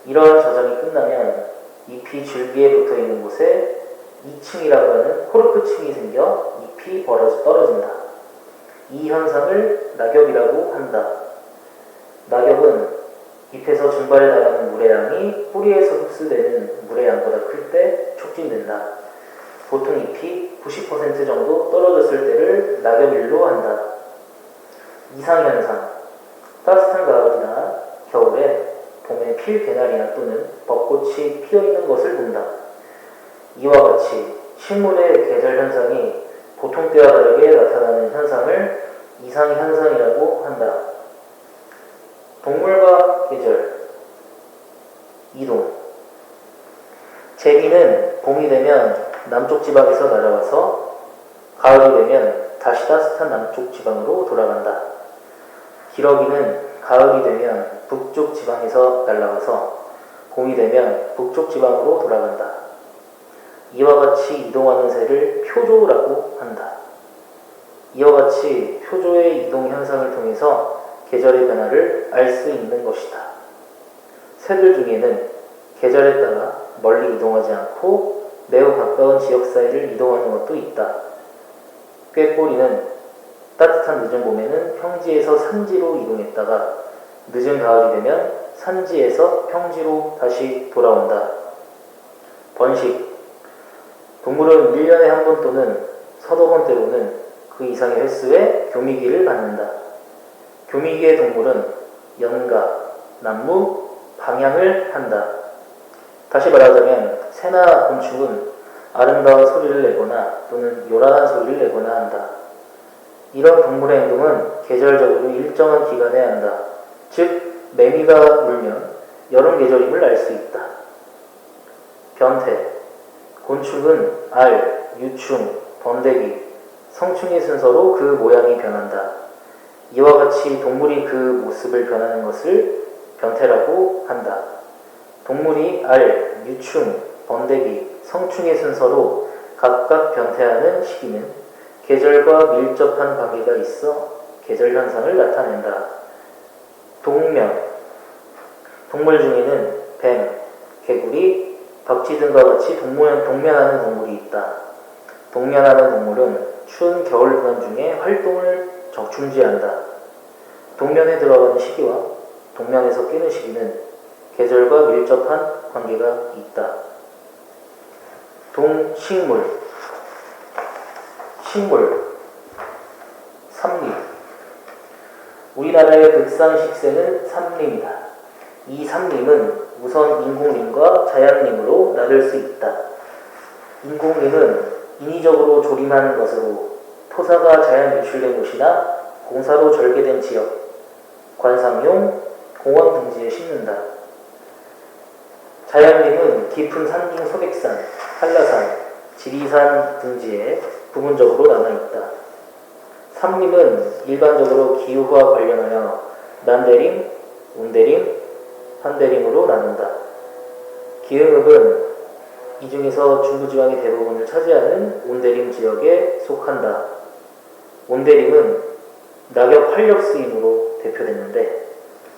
이러한 저장이 끝나면 잎이 줄기에 붙어있는 곳에 2층이라고 하는 코르크층이 생겨 잎이 떨어진다. 이 현상을 낙엽이라고 한다. 낙엽은 잎에서 증발해 나가는 물의 양이 뿌리에서 흡수되는 물의 양보다 클 때 촉진된다. 보통 잎이 90% 정도 떨어졌을 때를 낙엽일로 한다. 이상현상. 따뜻한 가을이나 겨울에 봄에 필 개나리나 또는 벚꽃이 피어있는 것을 본다. 이와 같이 식물의 계절 현상이 보통 때와 다르게 나타나는 현상을 이상현상이라고 한다. 동물과 계절. 이동. 제비는 봄이 되면 남쪽 지방에서 날아와서 가을이 되면 다시 따뜻한 남쪽 지방으로 돌아간다. 기러기는 가을이 되면 북쪽 지방에서 날아와서 봄이 되면 북쪽 지방으로 돌아간다. 이와 같이 이동하는 새를 표조라고 한다. 이와 같이 표조의 이동 현상을 통해서 계절의 변화를 알 수 있는 것이다. 새들 중에는 계절에 따라 멀리 이동하지 않고 매우 가까운 지역 사이를 이동하는 것도 있다. 꾀꼬리는 따뜻한 늦은 봄에는 평지에서 산지로 이동했다가 늦은 가을이 되면 산지에서 평지로 다시 돌아온다. 번식. 동물은 1년에 한 번 또는 서너 번 때로는 그 이상의 횟수의 교미기를 갖는다. 교미기의 동물은 연가, 난무, 방향을 한다. 다시 말하자면 새나 곤충은 아름다운 소리를 내거나 또는 요란한 소리를 내거나 한다. 이런 동물의 행동은 계절적으로 일정한 기간에 한다. 즉 매미가 울면 여름 계절임을 알 수 있다. 변태. 곤충은 알, 유충, 번데기, 성충의 순서로 그 모양이 변한다. 이와 같이 동물이 그 모습을 변하는 것을 변태라고 한다. 동물이 알, 유충, 번데기, 성충의 순서로 각각 변태하는 시기는 계절과 밀접한 관계가 있어 계절 현상을 나타낸다. 동면. 동물 중에는 뱀, 개구리, 덕지 등과 같이 동면하는 동물이 있다. 동면하는 동물은 추운 겨울 기간 중에 활동을 중지한다. 동면에 들어가는 시기와 동면에서 깨는 시기는 계절과 밀접한 관계가 있다. 동식물. 식물. 삼림. 우리나라의 극상 식생은 삼림이다. 이 삼림은 우선 인공림과 자연림으로 나눌 수 있다. 인공림은 인위적으로 조림한 것으로 토사가 자연 유출된 곳이나 공사로 절개된 지역, 관상용, 공원 등지에 심는다. 자연림은 깊은 산중 소백산, 한라산, 지리산 등지에 부분적으로 남아있다. 삼림은 일반적으로 기후와 관련하여 난대림, 온대림, 한대림으로 나눈다. 기흥읍은 이 중에서 중부지방의 대부분을 차지하는 온대림 지역에 속한다. 온대림은 낙엽 활력 스임으로 대표됐는데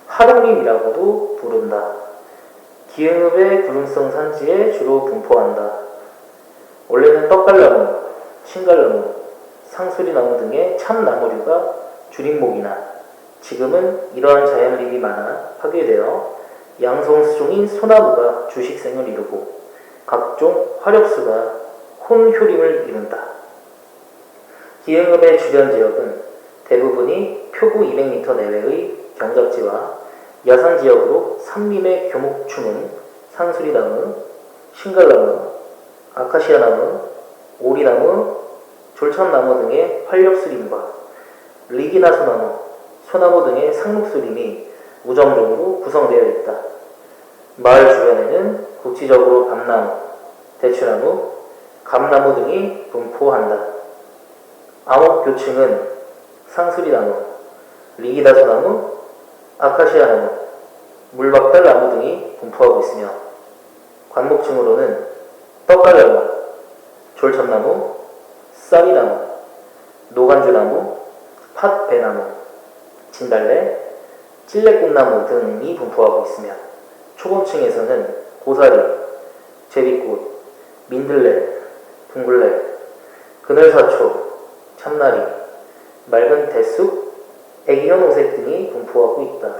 하룡림이라고도 부른다. 기흥읍의 구름성 산지에 주로 분포한다. 원래는 떡갈나무, 신갈나무, 상수리나무 등의 참나무류가 주림목이나 지금은 이러한 자연림이 많아 파괴되어 양성수종인 소나무가 주식생을 이루고 각종 화력수가 혼효림을 이룬다. 기흥읍의 주변 지역은 대부분이 표구 200m 내외의 경작지와 야산지역으로 삼림의 교목충은 상수리나무, 신갈나무, 아카시아나무, 오리나무, 졸천나무 등의 활력수림과 리기나소나무, 소나무 등의 상록수림이 우정적으로 구성되어 있다. 마을 주변에는 국지적으로 밤나무, 대추나무, 감나무 등이 분포한다. 암흑교층은 상수리나무, 리기다소나무, 아카시아나무, 물박달나무 등이 분포하고 있으며 관목층으로는 떡갈나무, 졸천나무, 쌀이나무, 노간주나무, 팥배나무, 진달래, 찔레꽃나무 등이 분포하고 있으며 초본층에서는 고사리, 제비꽃, 민들레, 둥글레, 그늘사초, 참나리, 맑은 대쑥, 애기현오색 등이 분포하고 있다.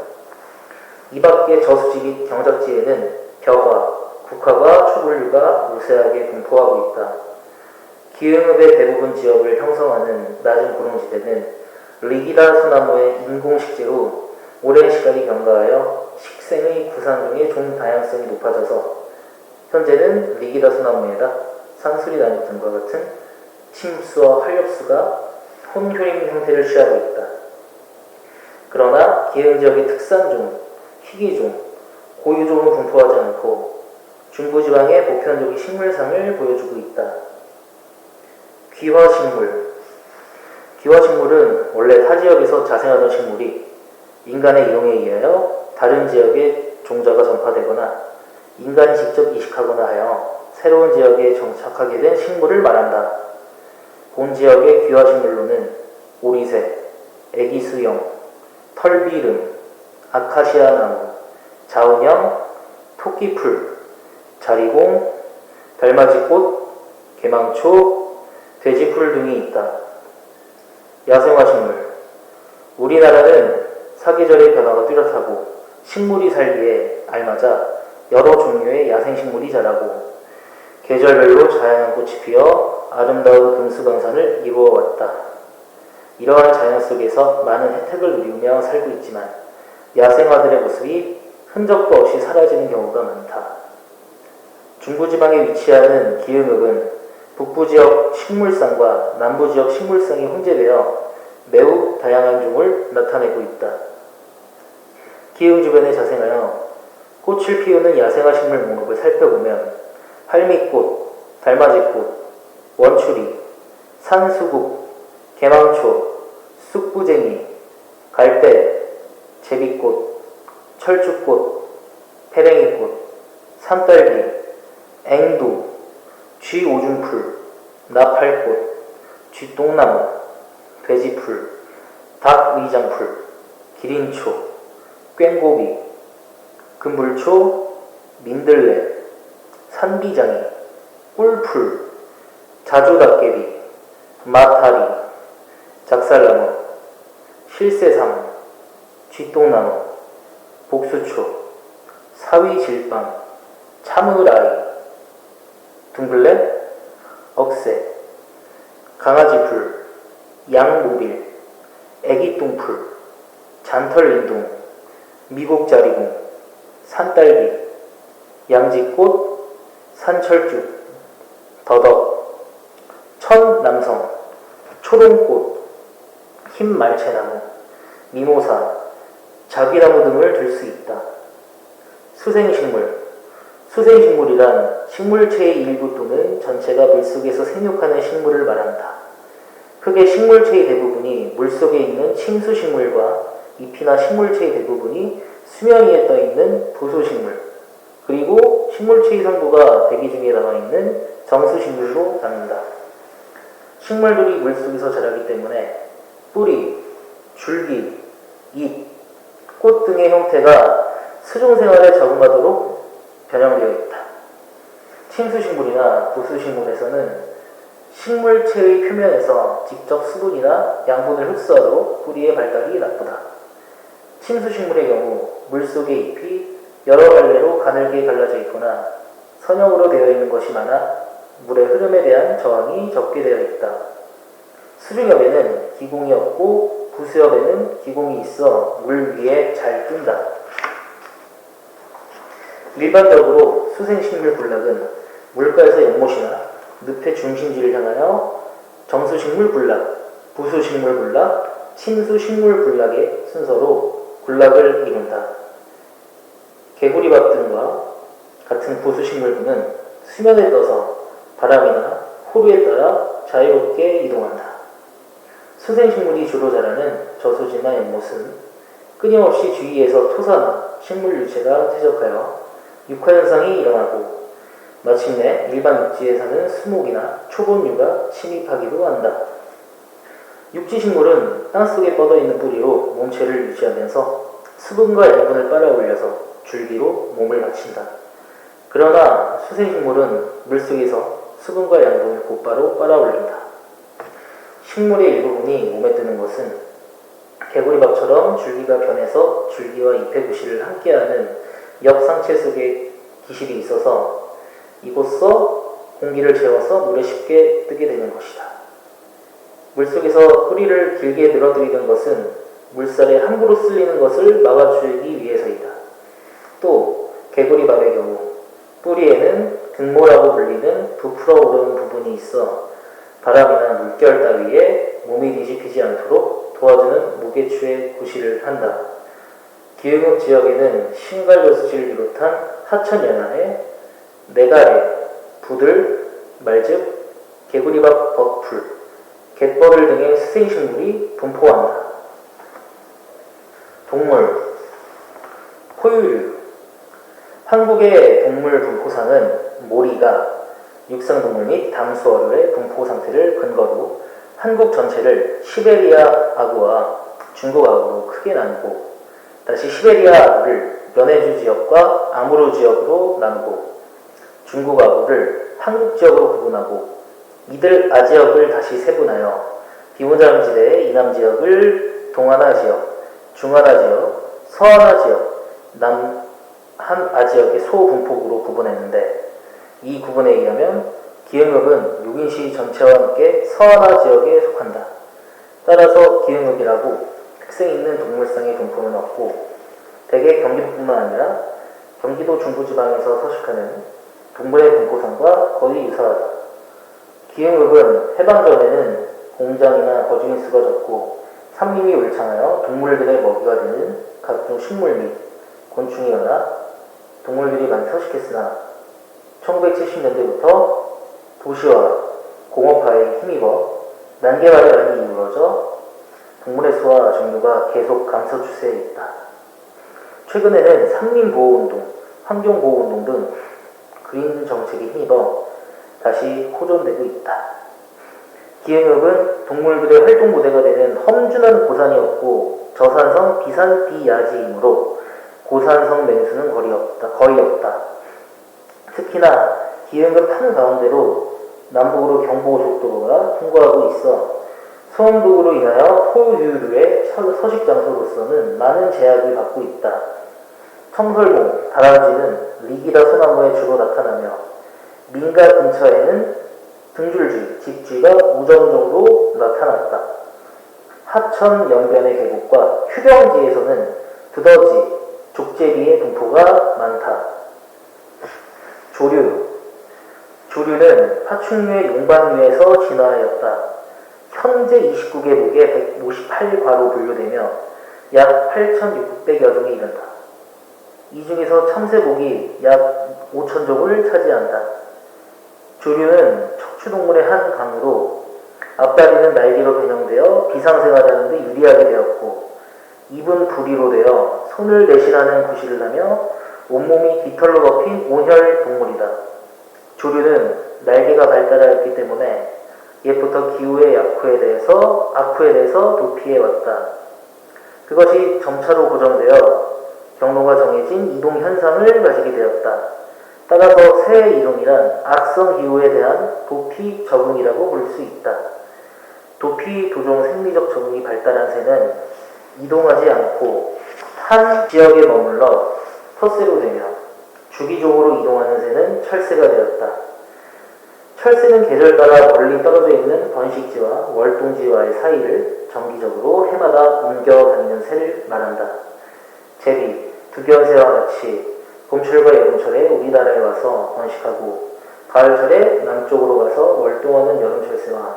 이 밖에 저수지 및 경작지에는 벼과, 국화가 초분류가 우세하게 분포하고 있다. 기흥읍의 대부분 지역을 형성하는 낮은 구릉지대는 리기다 소나무의 인공식재로 오랜 시간이 경과하여 식생의 구상 중의 종 다양성이 높아져서 현재는 리기다 소나무에다 상수리나무 등과 같은 침수와 활력수가 혼효림 형태를 취하고 있다. 그러나 기흥 지역의 특산종, 희귀종, 고유종은 분포하지 않고 중부지방의 보편적인 식물상을 보여주고 있다. 귀화식물. 귀화식물은 원래 타 지역에서 자생하던 식물이 인간의 이동에 의하여 다른 지역에 종자가 전파되거나 인간이 직접 이식하거나 하여 새로운 지역에 정착하게 된 식물을 말한다. 본 지역의 귀화식물로는 오리새, 애기수영, 털비름, 아카시아 나무, 자운형, 토끼풀, 자리공, 달맞이꽃, 개망초, 돼지풀 등이 있다. 야생화식물. 우리나라는 사계절의 변화가 뚜렷하고 식물이 살기에 알맞아 여러 종류의 야생식물이 자라고 계절별로 다양한 꽃이 피어 아름다운 금수강산을 이루어왔다. 이러한 자연 속에서 많은 혜택을 누리며 살고 있지만 야생화들의 모습이 흔적도 없이 사라지는 경우가 많다. 중부지방에 위치하는 기흥읍은 북부지역 식물상과 남부지역 식물상이 혼재되어 매우 다양한 종을 나타내고 있다. 기흥 주변에 자생하여 꽃을 피우는 야생화 식물 목록을 살펴보면 할미꽃, 달맞이꽃, 원추리, 산수국, 개망초, 쑥부쟁이, 갈대, 제비꽃, 철쭉꽃, 페랭이꽃, 산딸기, 앵두, 쥐오줌풀, 나팔꽃, 쥐똥나무, 돼지풀, 닭의장풀, 기린초, 꽹고비, 금불초, 민들레, 산비장이, 꿀풀, 자주닭개비, 마타리, 작살나무, 실새삼, 쥐똥나무, 복수초, 사위질방, 참으라이, 둥글레, 억새, 강아지풀, 양모빌, 애기똥풀, 잔털린동, 미국자리공, 산딸기, 양지꽃, 산철쭉, 더덕, 천남성, 초롱꽃, 흰말채나무, 미모사, 자기나무 등을 들 수 있다. 수생식물. 수생식물이란 식물체의 일부 또는 전체가 물속에서 생육하는 식물을 말한다. 크게 식물체의 대부분이 물속에 있는 침수식물과 잎이나 식물체의 대부분이 수면 위에 떠있는 부수식물, 그리고 식물체의 상부가 대기 중에 남아있는 정수식물로 나눈다. 식물들이 물속에서 자라기 때문에 뿌리, 줄기, 잎, 꽃 등의 형태가 수중생활에 적응하도록 변형되어 있다. 침수식물이나 부수식물에서는 식물체의 표면에서 직접 수분이나 양분을 흡수하도록 뿌리의 발달이 나쁘다. 침수식물의 경우 물속의 잎이 여러 갈래로 가늘게 갈라져 있거나 선형으로 되어 있는 것이 많아 물의 흐름에 대한 저항이 적게 되어 있다. 수중엽에는 기공이 없고 부수엽에는 기공이 있어 물 위에 잘 뜬다. 일반적으로 수생식물 군락은 물가에서 연못이나 늪의 중심지를 향하여 정수식물 군락, 부수식물 군락, 침수식물 군락의 순서로 군락을 이룬다. 개구리밥 등과 같은 부수식물군은 수면에 떠서 바람이나 호루에 따라 자유롭게 이동한다. 수생식물이 주로 자라는 저수지나 연못은 끊임없이 주위에서 토사나 식물 유체가 퇴적하여 육화현상이 일어나고 마침내 일반 육지에 사는 수목이나 초본류가 침입하기도 한다. 육지식물은 땅속에 뻗어있는 뿌리로 몸체를 유지하면서 수분과 양분을 빨아올려서 줄기로 몸을 받친다. 그러나 수생식물은 물속에서 수분과 양분을 곧바로 빨아올린다. 식물의 일부분이 몸에 뜨는 것은 개구리밥처럼 줄기가 변해서 줄기와 잎의 구실을 함께하는 역상체 속에 기실이 있어서 이곳서 공기를 채워서 물에 쉽게 뜨게 되는 것이다. 물속에서 뿌리를 길게 늘어뜨리는 것은 물살에 함부로 쓸리는 것을 막아주기 위해서이다. 또 개구리밥의 경우 뿌리에는 등모라고 불리는 부풀어 오르는 부분이 있어 바람이나 물결 따위에 몸이 뒤집히지 않도록 도와주는 무게추의 구실을 한다. 기흥읍 지역에는 신갈저수지를 비롯한 하천 연안에 네가래, 부들, 말즙, 개구리밥 버풀, 갯버들 등의 수생식물이 분포한다. 동물, 포유류. 한국의 동물 분포상은 모리가 육상동물 및 담수어류의 분포 상태를 근거로 한국 전체를 시베리아 아구와 중국하고로 크게 나누고 다시 시베리아를 연해주 지역과 아무르 지역으로 나누고 중국하고를 한국 지역으로 구분하고 이들 아지역을 다시 세분하여 비무장지대의 이남 지역을 동아나 지역, 중아나 지역, 서아나 지역, 남한 아지역의 소분폭으로 구분했는데 이 구분에 의하면 기흥읍은 용인시 전체와 함께 서아나 지역에 속한다. 따라서 기흥읍이라고 특색 있는 동물상의 분포는 없고 대개 경기도뿐만 아니라 경기도 중부지방에서 서식하는 동물의 분포상과 거의 유사하다. 기흥읍은 해방 전에는 공장이나 거주민 수가 적고 산림이 울창하여 동물들의 먹이가 되는 각종 식물 및 곤충이 많아 동물들이 많이 서식했으나 1970년대부터 도시와 공업화에 힘입어 난개발이 많이 이루어져 동물의 수와 종류가 계속 감소 추세에 있다. 최근에는 산림보호운동, 환경보호운동 등 그린 정책에 힘입어 다시 호전되고 있다. 기흥읍은 동물들의 활동 무대가 되는 험준한 고산이 없고 저산성 비산 비야지이므로 고산성 맹수는 거의 없다. 특히나 기흥읍 한가운데로 남북으로 경부고속도로가 통과하고 있어 소음독으로 인하여 포유류의 서식 장소로서는 많은 제약을 받고 있다. 청설모, 다람쥐는 리기다 소나무에 주로 나타나며 민가 근처에는 등줄쥐, 집쥐가 우정적으로 나타났다. 하천 연변의 계곡과 휴경지에서는 두더지, 족제비의 분포가 많다. 조류는 파충류의 용반류에서 진화하였다. 현재 29개국에 158과로 분류되며 약 8,600여 종에 이른다. 이 중에서 참새복이 약 5,000종을 차지한다. 조류는 척추동물의 한 강으로 앞다리는 날개로 변형되어 비상생활하는 데 유리하게 되었고 입은 부리로 되어 손을 내실하는 구실을 하며 온몸이 깃털로 덮인 온혈 동물이다. 조류는 날개가 발달하였기 때문에 옛부터 기후의 악후에 대해서 도피해왔다. 그것이 점차로 고정되어 경로가 정해진 이동 현상을 가지게 되었다. 따라서 새 이동이란 악성 기후에 대한 도피 적응이라고 볼 수 있다. 도피 도종 생리적 적응이 발달한 새는 이동하지 않고 한 지역에 머물러 텃새로 되며 주기적으로 이동하는 새는 철새가 되었다. 철새는 계절 따라 멀리 떨어져 있는 번식지와 월동지와의 사이를 정기적으로 해마다 옮겨 다니는 새를 말한다. 제비, 득연새와 같이 봄철과 여름철에 우리나라에 와서 번식하고 가을철에 남쪽으로 가서 월동하는 여름철새와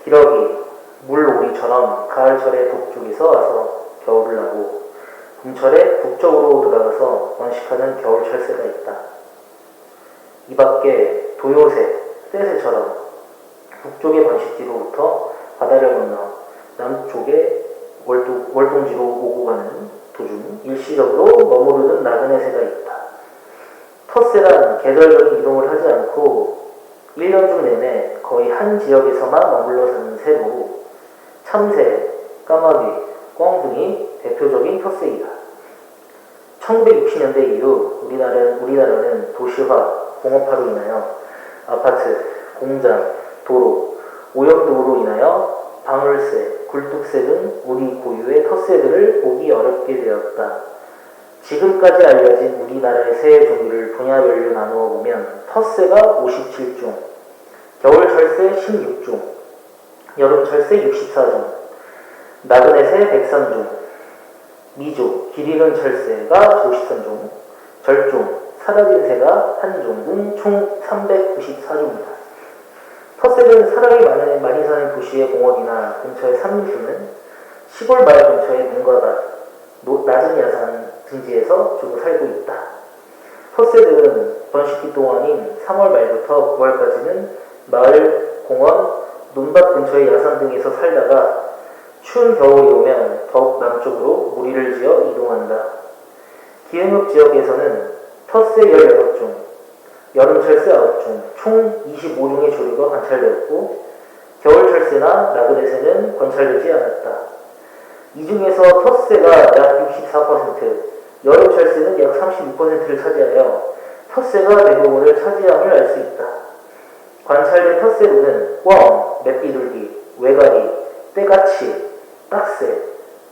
기러기, 물오리처럼 가을철에 북쪽에서 와서 겨울을 나고 봄철에 북쪽으로 돌아가서 번식하는 겨울철새가 있다. 이 밖에 도요새, 떼새처럼 북쪽의 번식지로부터 바다를 건너 남쪽의 월동지로 오고 가는 도중 일시적으로 머무르는 나그네 새가 있다. 텃새란 계절적인 이동을 하지 않고 1년 중 내내 거의 한 지역에서만 머물러 사는 새로 참새, 까마귀, 꿩 등이 대표적인 텃새이다. 1960년대 이후 우리나라는 도시화, 공업화로 인하여 아파트, 공장, 도로, 오염도로 인하여 방울새, 굴뚝새 등 우리 고유의 텃새들을 보기 어렵게 되었다. 지금까지 알려진 우리나라의 새의 종류를 분야별로 나누어 보면 텃새가 57종, 겨울철새 16종, 여름철새 64종, 나그네새 103종, 미조, 길 잃은 철새가 53종, 절종, 사라진 새가 1종 등 총 394종이다. 텃새는 사람이 많이 사는 도시의 공원이나 근처의 산림 또는 시골 마을 근처의 문과밭, 낮은 야산 등지에서 주로 살고 있다. 텃새들은 번식기 동안인 3월 말부터 9월까지는 마을, 공원, 논밭 근처의 야산 등에서 살다가 추운 겨울이 오면 더욱 남쪽으로 무리를 지어 이동한다. 기흥읍 지역에서는 텃새 16종, 여름철새 9종, 총 25종의 조류가 관찰되었고 겨울철새나 나그네새는 관찰되지 않았다. 이 중에서 텃새가 약 64%, 여름철새는 약 36%를 차지하여 텃새가 대부분을 차지함을 알 수 있다. 관찰된 텃새로는 꿩, 맷비둘기, 외가리, 때가치, 딱새,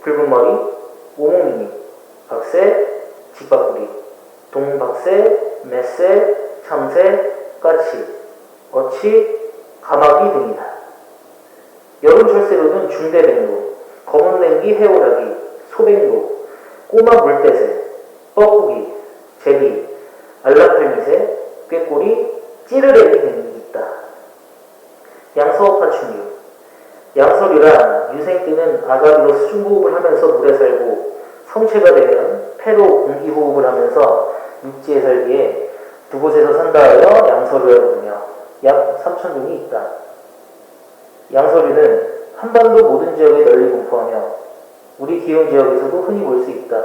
붉은머리, 오목니, 박새, 직박구리, 동박새, 맷새, 참새, 까치, 어치, 가마귀 등이다. 여름철새로는 중대뱅도, 검은냉기 해오라기, 소뱅도, 꼬마 물대새, 뻐꾸기, 제비, 알라팔미새, 꾀꼬리, 찌르레기 등이 있다. 양서 파충류. 양서류란 유생때는 아가비로 수중호흡을 하면서 물에 살고 성체가 되면 폐로 공기호흡을 하면서 육지에 살기에 두 곳에서 산다 하여 양서류라고 부르며 약 3,000종이 있다. 양서류는 한반도 모든 지역에 널리 분포하며 우리 기온 지역에서도 흔히 볼 수 있다.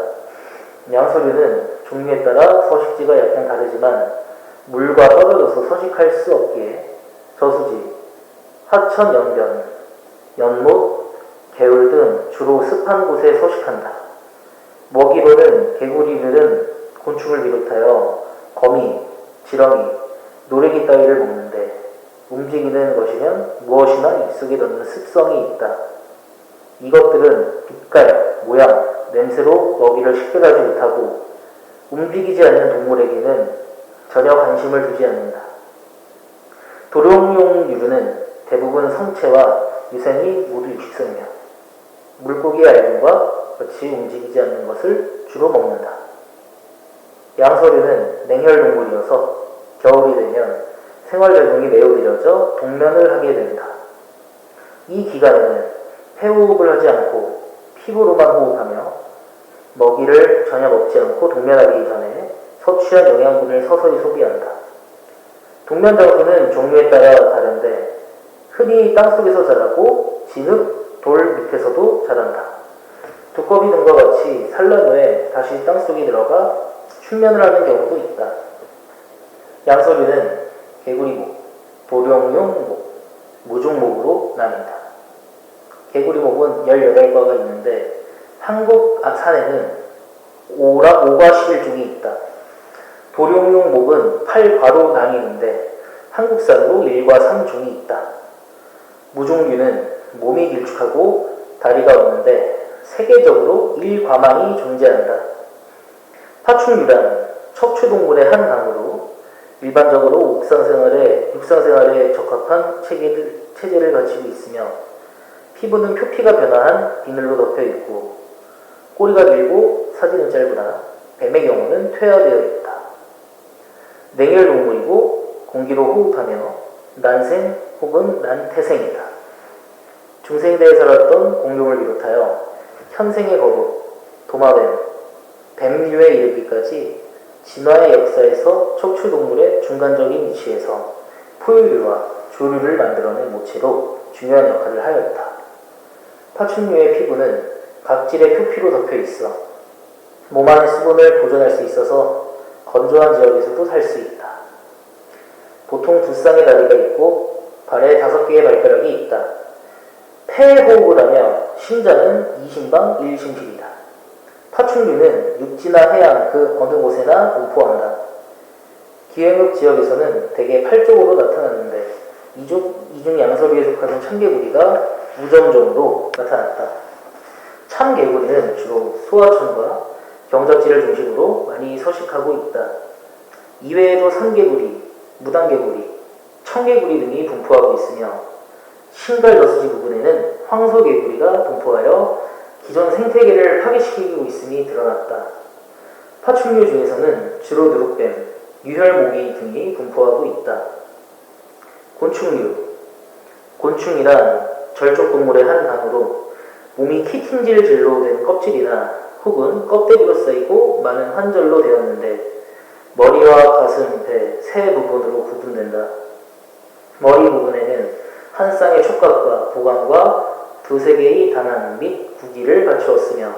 양서류는 종류에 따라 서식지가 약간 다르지만 물과 떨어져서 서식할 수 없기에 저수지, 하천 연변, 연못, 개울 등 주로 습한 곳에 서식한다. 먹이로는 개구리들은 곤충을 비롯하여 거미, 지렁이, 노래기 따위를 먹는데 움직이는 것이면 무엇이나 입속에 넣는 습성이 있다. 이것들은 빛깔, 모양, 냄새로 먹이를 식별하지 못하고 움직이지 않는 동물에게는 전혀 관심을 두지 않는다. 도룡뇽류는 대부분 성체와 유생이 모두 육식성이며 물고기 알균과 같이 움직이지 않는 것을 주로 먹는다. 양서류는 냉혈동물이어서 겨울이 되면 생활활동이 매우 느려져 동면을 하게 된다. 이 기간에는 폐호흡을 하지 않고 피부로만 호흡하며 먹이를 전혀 먹지 않고 동면하기 전에 섭취한 영양분을 서서히 소비한다. 동면 장소는 종류에 따라 다른데 흔히 땅속에서 자라고 진흙, 돌 밑에서도 자란다. 두꺼비 등과 같이 산란 후에 다시 땅속에 들어가 충면을 하는 경우도 있다. 양서류는 개구리목, 도룡뇽목, 무중목으로 나뉜다. 개구리목은 18과가 있는데 한국 산에는 5과 11종이 있다. 도룡뇽목은 8과로 나뉘는데 한국산으로 1과 3종이 있다. 무중류는 몸이 길쭉하고 다리가 없는데 세계적으로 1과만이 존재한다. 파충류란 척추동물의 한 강으로 일반적으로 육상생활에 적합한 체질을 가지고 있으며 피부는 표피가 변화한 비늘로 덮여 있고 꼬리가 길고 사지는 짧으나 뱀의 경우는 퇴화되어 있다. 냉혈동물이고 공기로 호흡하며 난생 혹은 난태생이다. 중생대에 살았던 공룡을 비롯하여 현생의 거북, 도마뱀, 뱀류에 이르기까지 진화의 역사에서 척추동물의 중간적인 위치에서 포유류와 조류를 만들어낸 모체로 중요한 역할을 하였다. 파충류의 피부는 각질의 표피로 덮여 있어 몸 안의 수분을 보존할 수 있어서 건조한 지역에서도 살 수 있다. 보통 두 쌍의 다리가 있고 발에 5개의 발가락이 있다. 폐호흡을 하며 심장은 2심방 1심실이다. 파충류는 육지나 해양 그 어느 곳에나 분포한다. 기행읍 지역에서는 대개 8쪽으로 나타났는데 이중 양서류에 속하는 참개구리가 우점종으로 나타났다. 참개구리는 주로 소하천과 경작지를 중심으로 많이 서식하고 있다. 이외에도 산개구리, 무단개구리, 청개구리 등이 분포하고 있으며 신갈 저수지 부근에는 황소개구리가 분포하여 기존 생태계를 파괴시키고 있음이 드러났다. 파충류 중에서는 주로 누룩뱀, 유혈모기 등이 분포하고 있다. 곤충류. 곤충이란 절족동물의 한 강으로 몸이 키팅질질로 된 껍질이나 혹은 껍데기로 쌓이고 많은 환절로 되었는데 머리와 가슴, 배, 세 부분으로 구분된다. 머리 부분에는 한 쌍의 촉각과 보강과 2-3개의 단안 및 구기를 갖추었으며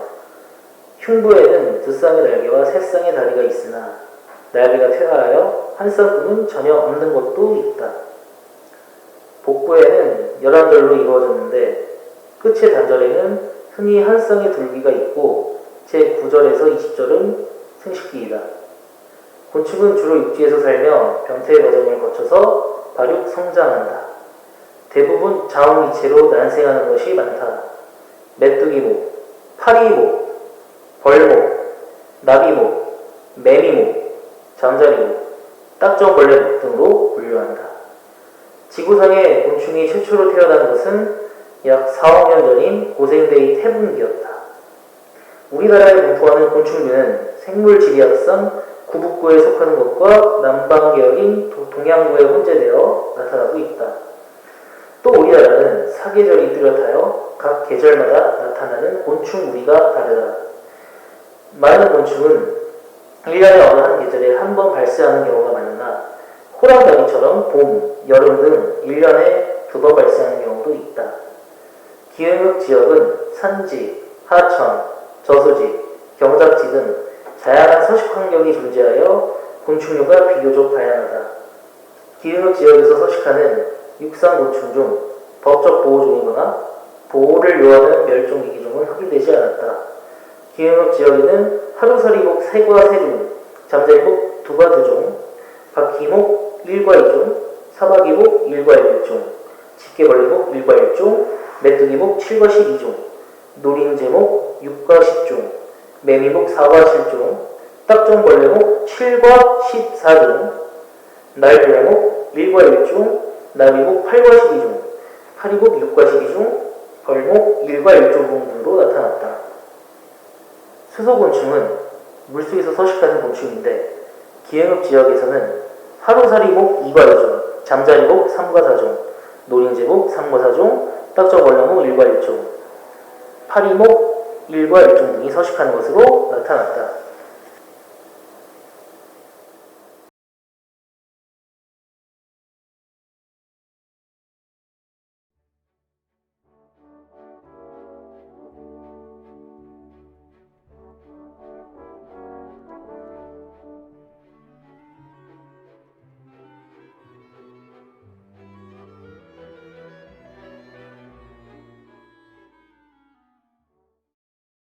흉부에는 2쌍의 날개와 3쌍의 다리가 있으나 날개가 퇴화하여 한 쌍뿐은 전혀 없는 것도 있다. 복부에는 11절로 이루어졌는데 끝의 단절에는 흔히 한 쌍의 둘기가 있고 제9절에서 20절은 생식기이다. 곤충은 주로 육지에서 살며 병태 과정을 거쳐서 발육, 성장한다. 대부분 자웅이체로 난생하는 것이 많다. 메뚜기목, 파리목, 벌목, 나비목, 매미목, 잠자리목, 딱정벌레목 등으로 분류한다. 지구상에 곤충이 최초로 태어난 것은 약 4억 년 전인 고생대의 태분기였다. 우리나라에 분포하는 곤충류는 생물지리학상 구북구에 속하는 것과 남방계열인 동양구에 혼재되어 나타나고 있다. 또 우리나라는 사계절이 뚜렷하여 각 계절마다 나타나는 곤충 무리가 다르다. 많은 곤충은 1년에 어느 한 계절에 한 번 발생하는 경우가 많으나 호랑나비처럼 봄, 여름 등 1년에 2번 발생하는 경우도 있다. 기흥읍 지역은 산지, 하천, 저수지, 경작지 등 다양한 서식 환경이 존재하여 곤충류가 비교적 다양하다. 기흥읍 지역에서 서식하는 육상곤충 중 법적 보호종이거나 보호를 요하는 멸종위기종은 확인되지 않았다. 기흥읍 지역에는 하루살이목 3과 3종, 잠자리목 2과 2종, 바퀴목 1과 2종, 사마귀목 1과 1종, 집게벌레목 1과 1종, 메뚜기목 7과 12종, 노린재목 6과 10종, 매미목 4과 7종, 딱정벌레목 7과 14종, 날조레목 1과 1종, 나비목 8과 12종, 파리목 6과 12종, 벌목 1과 1종 등으로 나타났다. 수소곤충은 물속에서 서식하는 곤충인데 기흥읍 지역에서는 하루살이목 2과 2종, 잠자리목 3과 4종, 노린재목 3과 4종, 딱정벌레목 1과 1종, 파리목 1과 1종 등이 서식하는 것으로 나타났다.